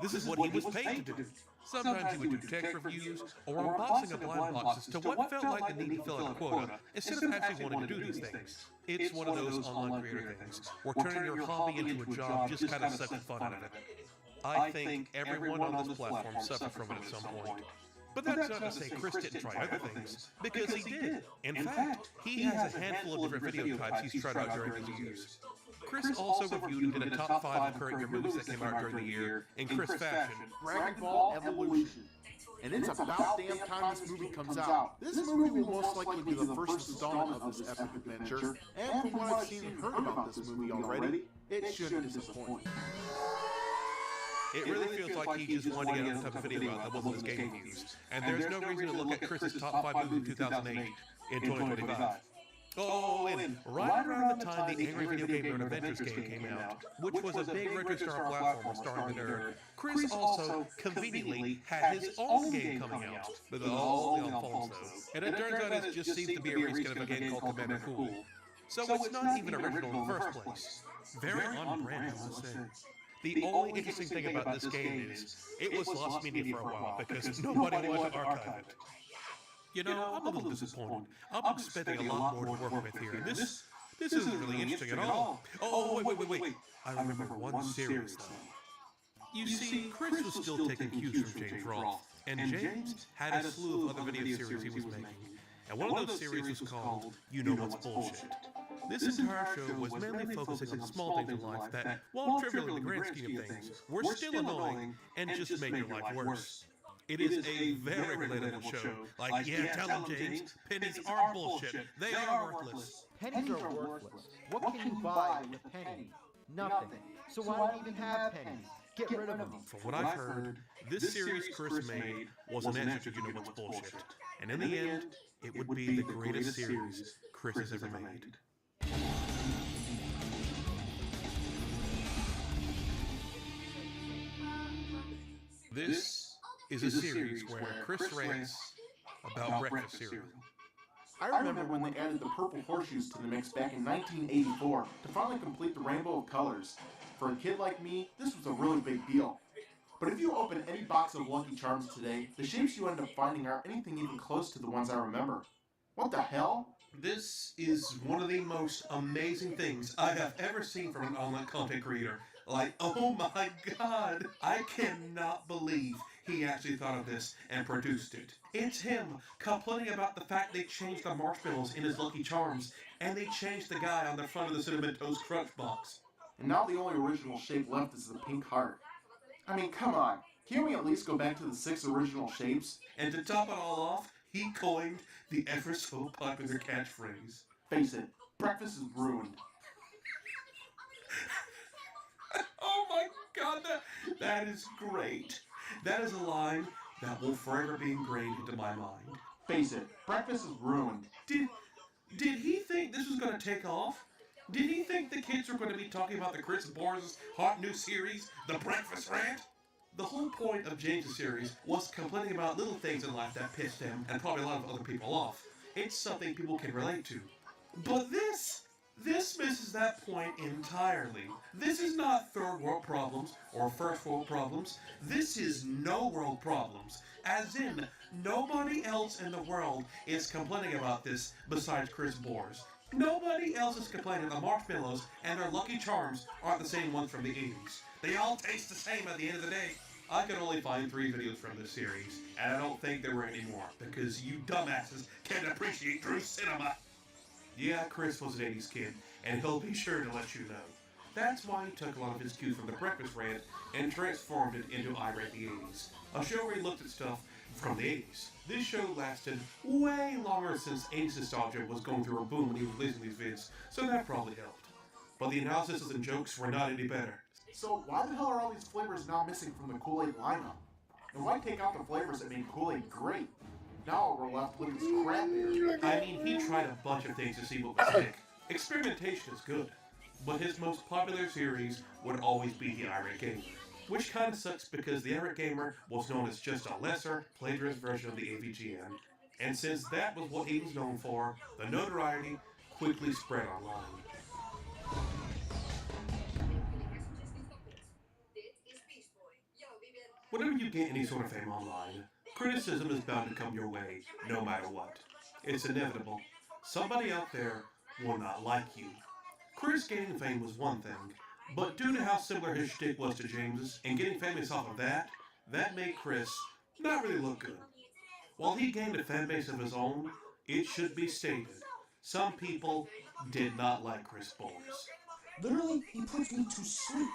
This is what he was paid to do. Sometimes he would do tech reviews or unboxing of blind boxes to what felt like the need to fill out a quota instead of actually wanting to do these things. It's one of those online creator things where turning your hobby into a job just kind of sucks the fun out of it. I think everyone on this platform suffers from it at some point. But that's not to say Chris didn't try other things, because he did. In fact, he has a handful of different video types he's tried out during his years. Chris also reviewed and did a top 5 of current year movies that came out during the year in Chris fashion. Dragon Ball Evolution. And it's about damn time this movie comes out. This movie will most likely be the first installment of this epic adventure, and from what I've seen and heard about this movie already, it shouldn't disappoint. It really feels like he just wanted to get on top of video out that wasn't his game reviews, and there's no reason to look at Chris's top 5 movies in 2008 in 2025. Oh, and right around the time the Angry Video Game Nerd Adventures game came out, which was a big retro-star platformer starring the nerd, Chris also conveniently had his own game coming out, but all on phones though. And it turns out it just seems to be a reskin of a game called Commander Cool. So it's not even original in the first place. Very on-brand, I must say. The only interesting thing about this game is, it was lost media for a while because nobody wanted to archive it. You know, I'm a little disappointed. I'm expecting a lot more to work with here. This isn't really interesting at all. Oh, wait. I remember one series, though. You see, Chris was still taking cues from James Rolfe, and James had a slew of other video series he was making. And one of those series was called You Know What's Bullshit. This entire show was mainly focusing on small things in life that, while trivial in the grand scheme of things, were still annoying and just made your life worse. It is a very relatable show. Like, yeah, tell them, James, pennies are bullshit. They are worthless. Pennies are worthless. What can you buy with a penny? Nothing. So why do you even have pennies? Get rid of them. From what I've heard, this series Chris made was an answer to You Know What's Bullshit. And in the end, it would be the greatest series Chris has ever made. This is a series where Chris rants about breakfast cereal. I remember when they added the purple horseshoes to the mix back in 1984 to finally complete the rainbow of colors. For a kid like me, this was a really big deal. But if you open any box of Lucky Charms today, the shapes you end up finding aren't anything even close to the ones I remember. What the hell? This is one of the most amazing things I have ever seen from an online content creator. Like, oh my god, I cannot believe he actually thought of this and produced it. It's him complaining about the fact they changed the marshmallows in his Lucky Charms, and they changed the guy on the front of the Cinnamon Toast Crunch box. And now the only original shape left is the pink heart. I mean, come on, can't we at least go back to the 6 original shapes? And to top it all off, he coined the ever so popular catchphrase. Face it, breakfast is ruined. Oh my god, that is great. That is a line that will forever be engraved into my mind. Face it, breakfast is ruined. Did he think this was going to take off? Did he think the kids were going to be talking about the Chris Bors's hot new series, The Breakfast Rant? The whole point of James' series was complaining about little things in life that pissed him and probably a lot of other people off. It's something people can relate to. But this misses that point entirely. This is not third world problems or first world problems. This is no world problems. As in, nobody else in the world is complaining about this besides Chris Bors. Nobody else is complaining that marshmallows and their Lucky Charms aren't the same ones from the 80s. They all taste the same at the end of the day. I could only find 3 videos from this series, and I don't think there were any more, because you dumbasses can't appreciate true cinema. Yeah, Chris was an 80s kid, and he'll be sure to let you know. That's why he took a lot of his cues from The Breakfast Rant and transformed it into I Read the 80s, a show where he looked at stuff from the 80s. This show lasted way longer since 80s nostalgia was going through a boom when he was releasing these vids, so that probably helped. But the analyses and jokes were not any better. So why the hell are all these flavors now missing from the Kool-Aid lineup? And why take out the flavors that made Kool-Aid great? Now we're left with this crap here. I mean, he tried a bunch of things to see what would stick. Experimentation is good, but his most popular series would always be the Irate Gamer, which kind of sucks because the Irate Gamer was known as just a lesser, plagiarist version of the AVGN, and since that was what he was known for, the notoriety quickly spread online. Whenever you gain any sort of fame online, criticism is bound to come your way, no matter what. It's inevitable. Somebody out there will not like you. Chris gaining fame was one thing, but due to how similar his shtick was to James's, and getting famous off of that made Chris not really look good. While he gained a fan base of his own, it should be stated, some people did not like Chris Bowers. Literally, he puts me to sleep.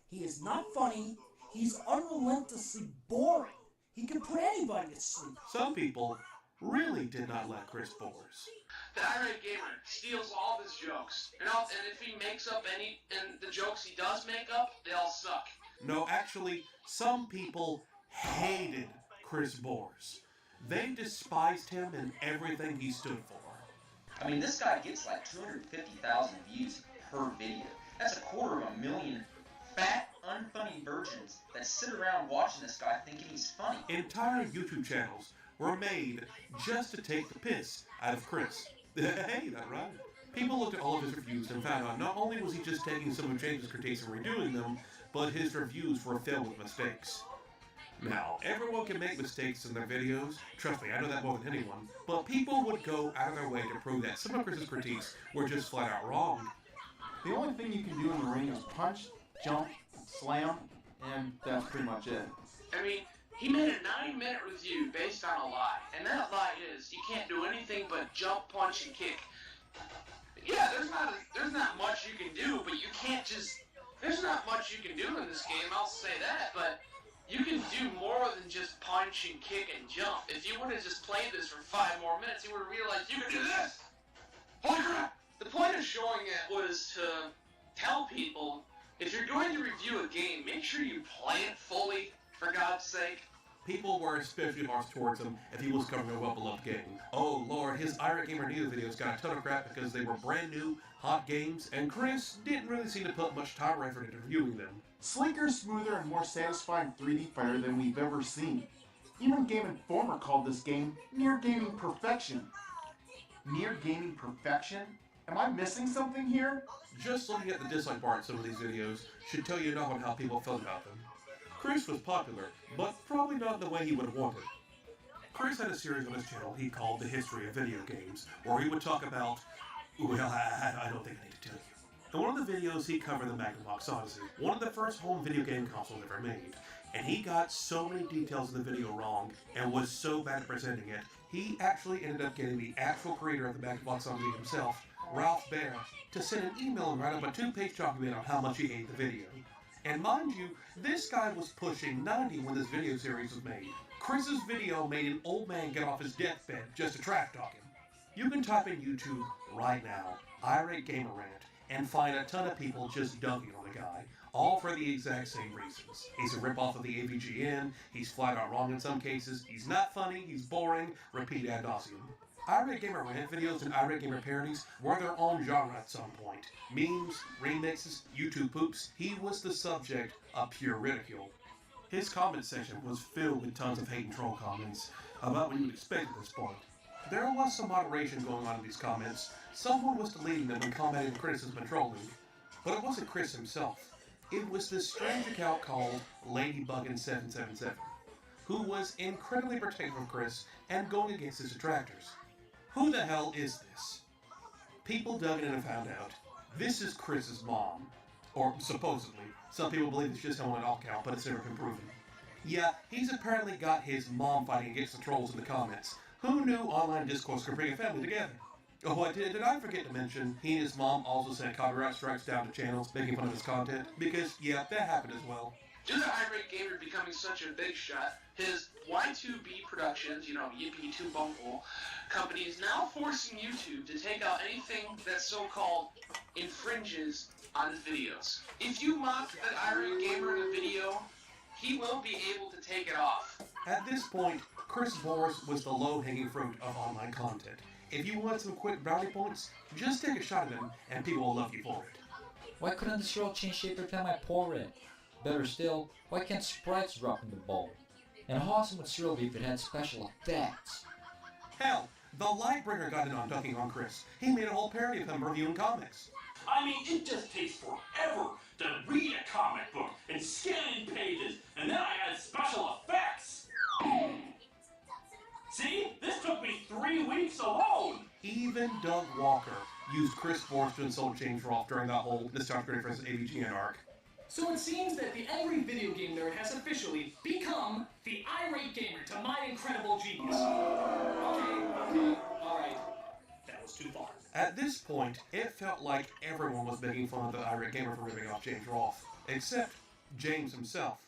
He is not funny. He's unrelentlessly boring. He can put anybody to sleep. Some people really did not like Chris Bowers. The Irate Gamer steals all of his jokes, and if he makes up any, and the jokes he does make up, they all suck. No, actually, some people hated Chris Bowers. They despised him and everything he stood for. I mean, this guy gets like 250,000 views per video. That's 250,000 fat, unfunny virgins that sit around watching this guy thinking he's funny. Entire YouTube channels were made just to take the piss out of Chris. Hey, that right? People looked at all of his reviews and found out not only was he just taking some of James's critiques and redoing them, but his reviews were filled with mistakes. Now, everyone can make mistakes in their videos, trust me, I know that more than anyone, but people would go out of their way to prove that some of Chris's critiques were just flat out wrong. The only thing you can do in the ring is punch, jump, slam, and that's pretty much it. I mean, he made a 90-minute review based on a lie, and that lie is you can't do anything but jump, punch, and kick. Yeah, there's not much you can do, but you can't just. There's not much you can do in this game. I'll say that, but you can do more than just punch and kick and jump. If you would have just played this for 5 more minutes, you would have realized you could do this. Holy crap! The point of showing it was to tell people if you're going to review a game, make sure you play it fully. For God's sake. People were especially harsh towards him if he was covering a well-beloved game. Oh lord, his Irate Gamer News videos got a ton of crap because they were brand new, hot games, and Chris didn't really seem to put much time or effort into reviewing them. Sleeker, smoother, and more satisfying 3D fighter than we've ever seen. Even Game Informer called this game near gaming perfection. Near gaming perfection? Am I missing something here? Just looking at the dislike bar in some of these videos should tell you enough on how people felt about them. Chris was popular, but probably not the way he would have wanted. Chris had a series on his channel he called The History of Video Games, where he would talk about, well, I don't think I need to tell you. In one of the videos, he covered the Magnavox Odyssey, one of the first home video game consoles ever made, and he got so many details in the video wrong, and was so bad at presenting it, he actually ended up getting the actual creator of the Magnavox Odyssey himself, Ralph Baer, to send an email and write up a 2-page document on how much he hated the video. And mind you, this guy was pushing 90 when this video series was made. Chris's video made an old man get off his deathbed just to trash talk him. You can type in YouTube right now, Irate Gamer Rant, and find a ton of people just dunking on the guy, all for the exact same reasons. He's a ripoff of the AVGN, he's flat out wrong in some cases, he's not funny, he's boring, repeat ad nauseum. Irate Gamer Rant videos and Irate Gamer parodies were their own genre at some point. Memes, remixes, YouTube poops, he was the subject of pure ridicule. His comment section was filled with tons of hate and troll comments, about what you would expect at this point. There was some moderation going on in these comments. Someone was deleting them and commenting criticism and trolling. But it wasn't Chris himself. It was this strange account called Ladybuggin777, who was incredibly protective of Chris and going against his detractors. Who the hell is this? People dug in and found out. This is Chris's mom. Or supposedly. Some people believe it's just on an all-count, but it's never been proven. Yeah, he's apparently got his mom fighting against the trolls in the comments. Who knew online discourse could bring a family together? Oh, did I forget to mention, he and his mom also sent copyright strikes down to channels making fun of his content? Because, yeah, that happened as well. Due to Irate Gamer becoming such a big shot, his Y2B Productions, Yippee 2 Bungle company is now forcing YouTube to take out anything that so-called infringes on his videos. If you mock an Irate Gamer in a video, he will be able to take it off. At this point, Chris Boris was the low-hanging fruit of online content. If you want some quick brownie points, just take a shot at him and people will love you for it. Why couldn't this girl change shape every time I pour it? Better still, why can't sprites drop in the bowl? And how awesome would cereal be if it had special effects? Hell, the Lightbringer got in on dunking on Chris. He made a whole parody of him reviewing comics. I mean, it just takes forever to read a comic book and scan in pages, and then I add special effects. See? This took me 3 weeks alone. Even Doug Walker used Chris Boris to insult James Rolfe during that whole Nostalgic vs. AVGN arc. So it seems that the angry video game nerd has officially become the irate gamer to my incredible genius. Okay, alright. That was too far. At this point, it felt like everyone was making fun of the irate gamer for ripping off James Rolfe, except James himself.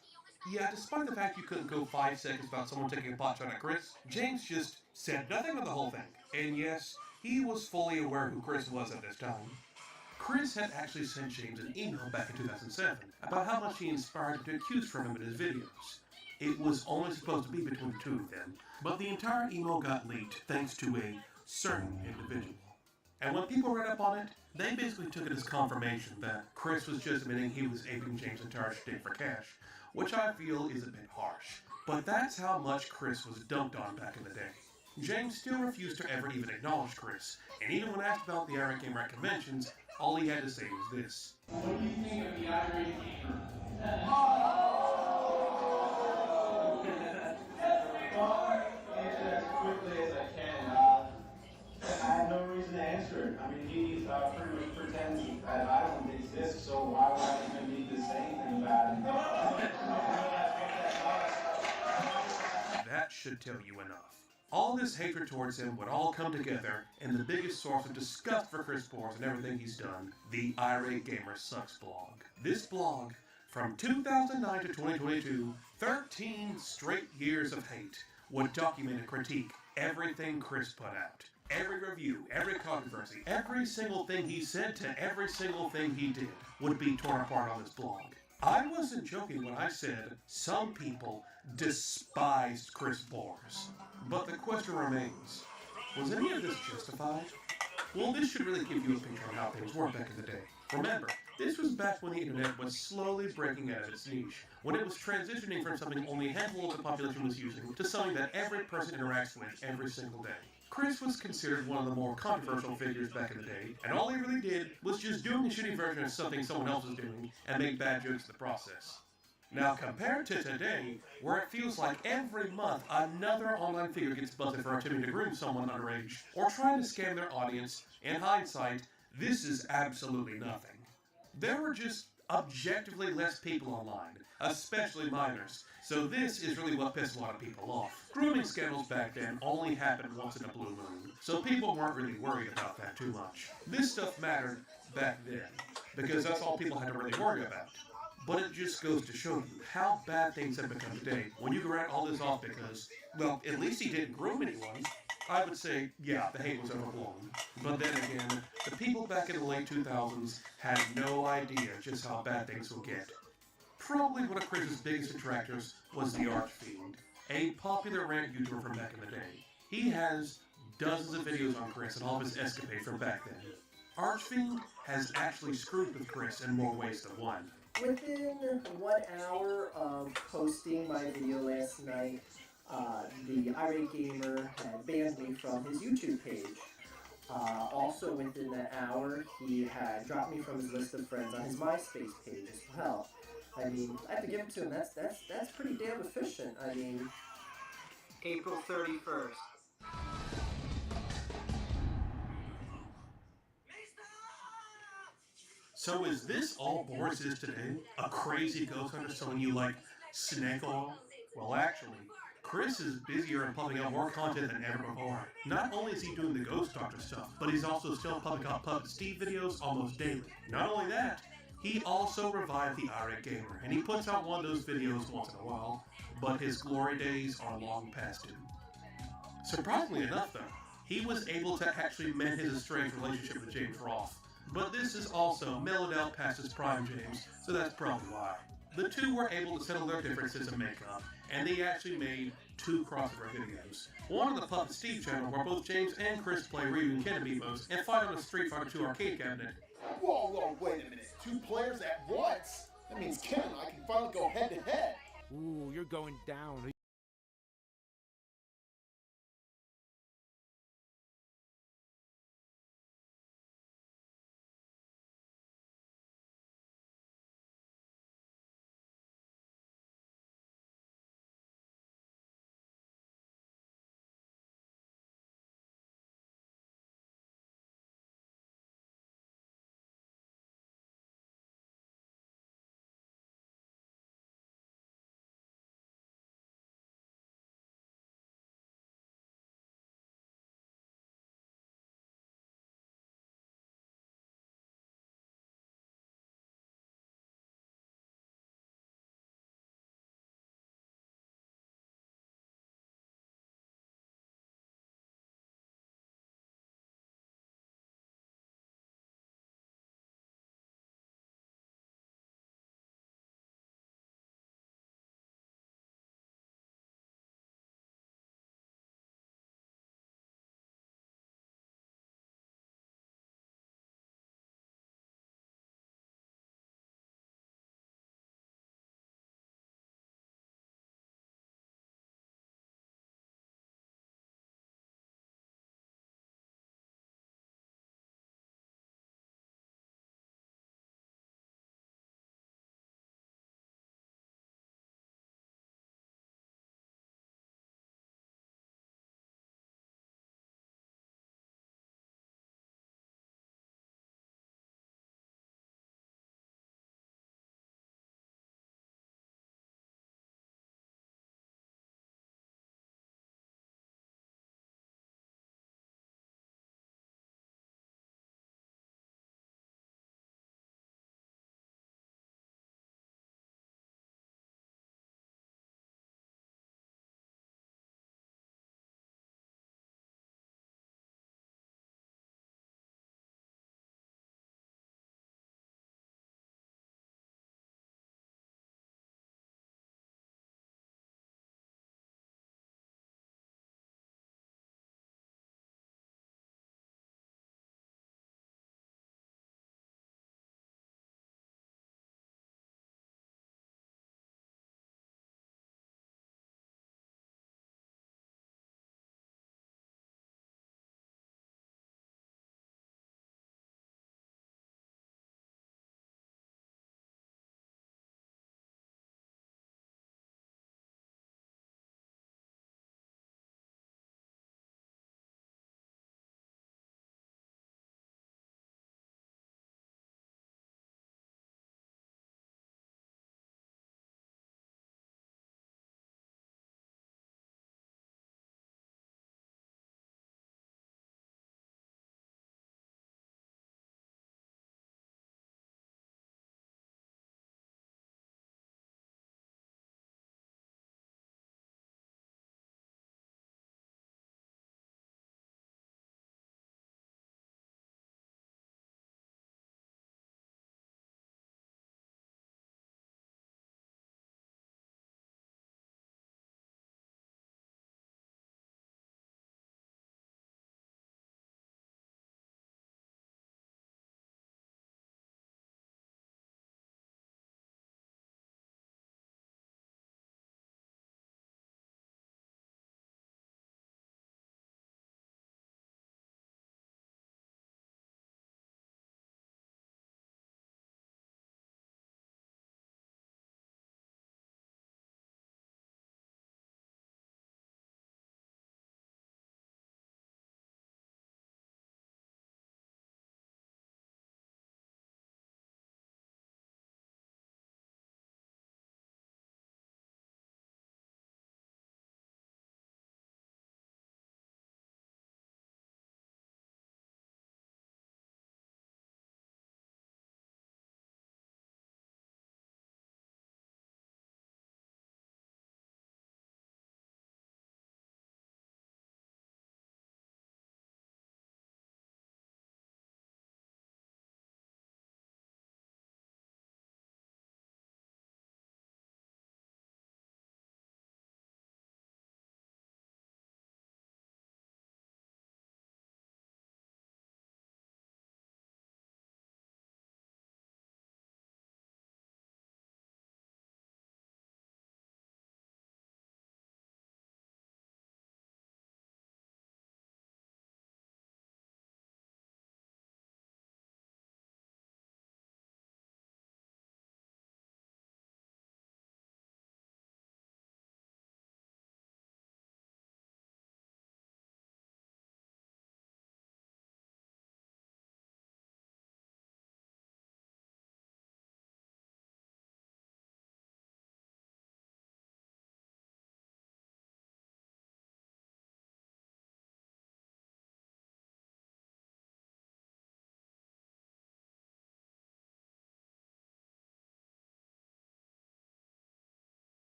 Yeah, despite the fact you couldn't go 5 seconds without someone taking a pot shot at Chris, James just said nothing of the whole thing. And yes, he was fully aware who Chris was at this time. Chris had actually sent James an email back in 2007 about how much he inspired him to accuse from him in his videos. It was only supposed to be between the two of them, but the entire email got leaked thanks to a certain individual. And when people read up on it, they basically took it as confirmation that Chris was just admitting he was aping James' entire shtick for cash, which I feel is a bit harsh. But that's how much Chris was dunked on back in the day. James still refused to ever even acknowledge Chris, and even when asked about the Irate Gamer at conventions, all he had to say was this. What do you think of the Irate Gamer? Well, answer as quickly as I can. I have no reason to answer it. I mean, he pretty much pretends that I don't exist, so why would I even need to say anything about it? That should tell you enough. All this hatred towards him would all come together in the biggest source of disgust for Chris Boris and everything he's done, the Irate Gamer Sucks blog. This blog, from 2009 to 2022, 13 straight years of hate, would document and critique everything Chris put out. Every review, every controversy, every single thing he said to every single thing he did would be torn apart on this blog. I wasn't joking when I said some people despised Chris Boris. But the question remains, was any of this justified? Well, this should really give you a picture of how things were back in the day. Remember, this was back when the internet was slowly breaking out of its niche, when it was transitioning from something only a handful of the population was using to something that every person interacts with every single day. Chris was considered one of the more controversial figures back in the day, and all he really did was just doing a shitty version of something someone else was doing and make bad jokes in the process. Now, compared to today, where it feels like every month another online figure gets busted for attempting to groom someone underage or trying to scam their audience, in hindsight, this is absolutely nothing. There were just objectively less people online, especially minors, so this is really what pissed a lot of people off. Grooming scandals back then only happened once in a blue moon, so people weren't really worried about that too much. This stuff mattered back then, because that's all people had to really worry about. But it just goes to show you how bad things have become today when you write all this off because, well, at least he didn't groom anyone. I would say, yeah, the hate was overblown. But then again, the people back in the late 2000s had no idea just how bad things would get. Probably one of Chris's biggest detractors was the Archfiend, a popular rant YouTuber from back in the day. He has dozens of videos on Chris and all of his escapades from back then. Archfiend has actually screwed with Chris in more ways than one. Within 1 hour of posting my video last night, the Irate Gamer had banned me from his YouTube page. Also within that hour, he had dropped me from his list of friends on his MySpace page as well. I mean, I have to give it to him, that's pretty damn efficient. I mean... April 31st. So is this all Boris is today? A crazy ghost hunter selling you, like, snake oil? Well, actually, Chris is busier and pumping out more content than ever before. Not only is he doing the Ghost Doctor stuff, but he's also still pumping out Puppet Steve videos almost daily. Not only that, He also revived the irate gamer, and he puts out one of those videos once in a while, but his glory days are long past him. Surprisingly enough, though, he was able to actually mend his estranged relationship with James Roth, but this is also mellowed out past his prime James, so that's probably why. The two were able to settle their differences and make up, and they actually made 2 crossover videos. One on the Puppet Steve channel, where both James and Chris play Ryu and Ken amiibos and fight on a Street Fighter 2 arcade cabinet. Whoa, wait a minute. 2 players at once? That means Ken and I can finally go head to head. Ooh, you're going down.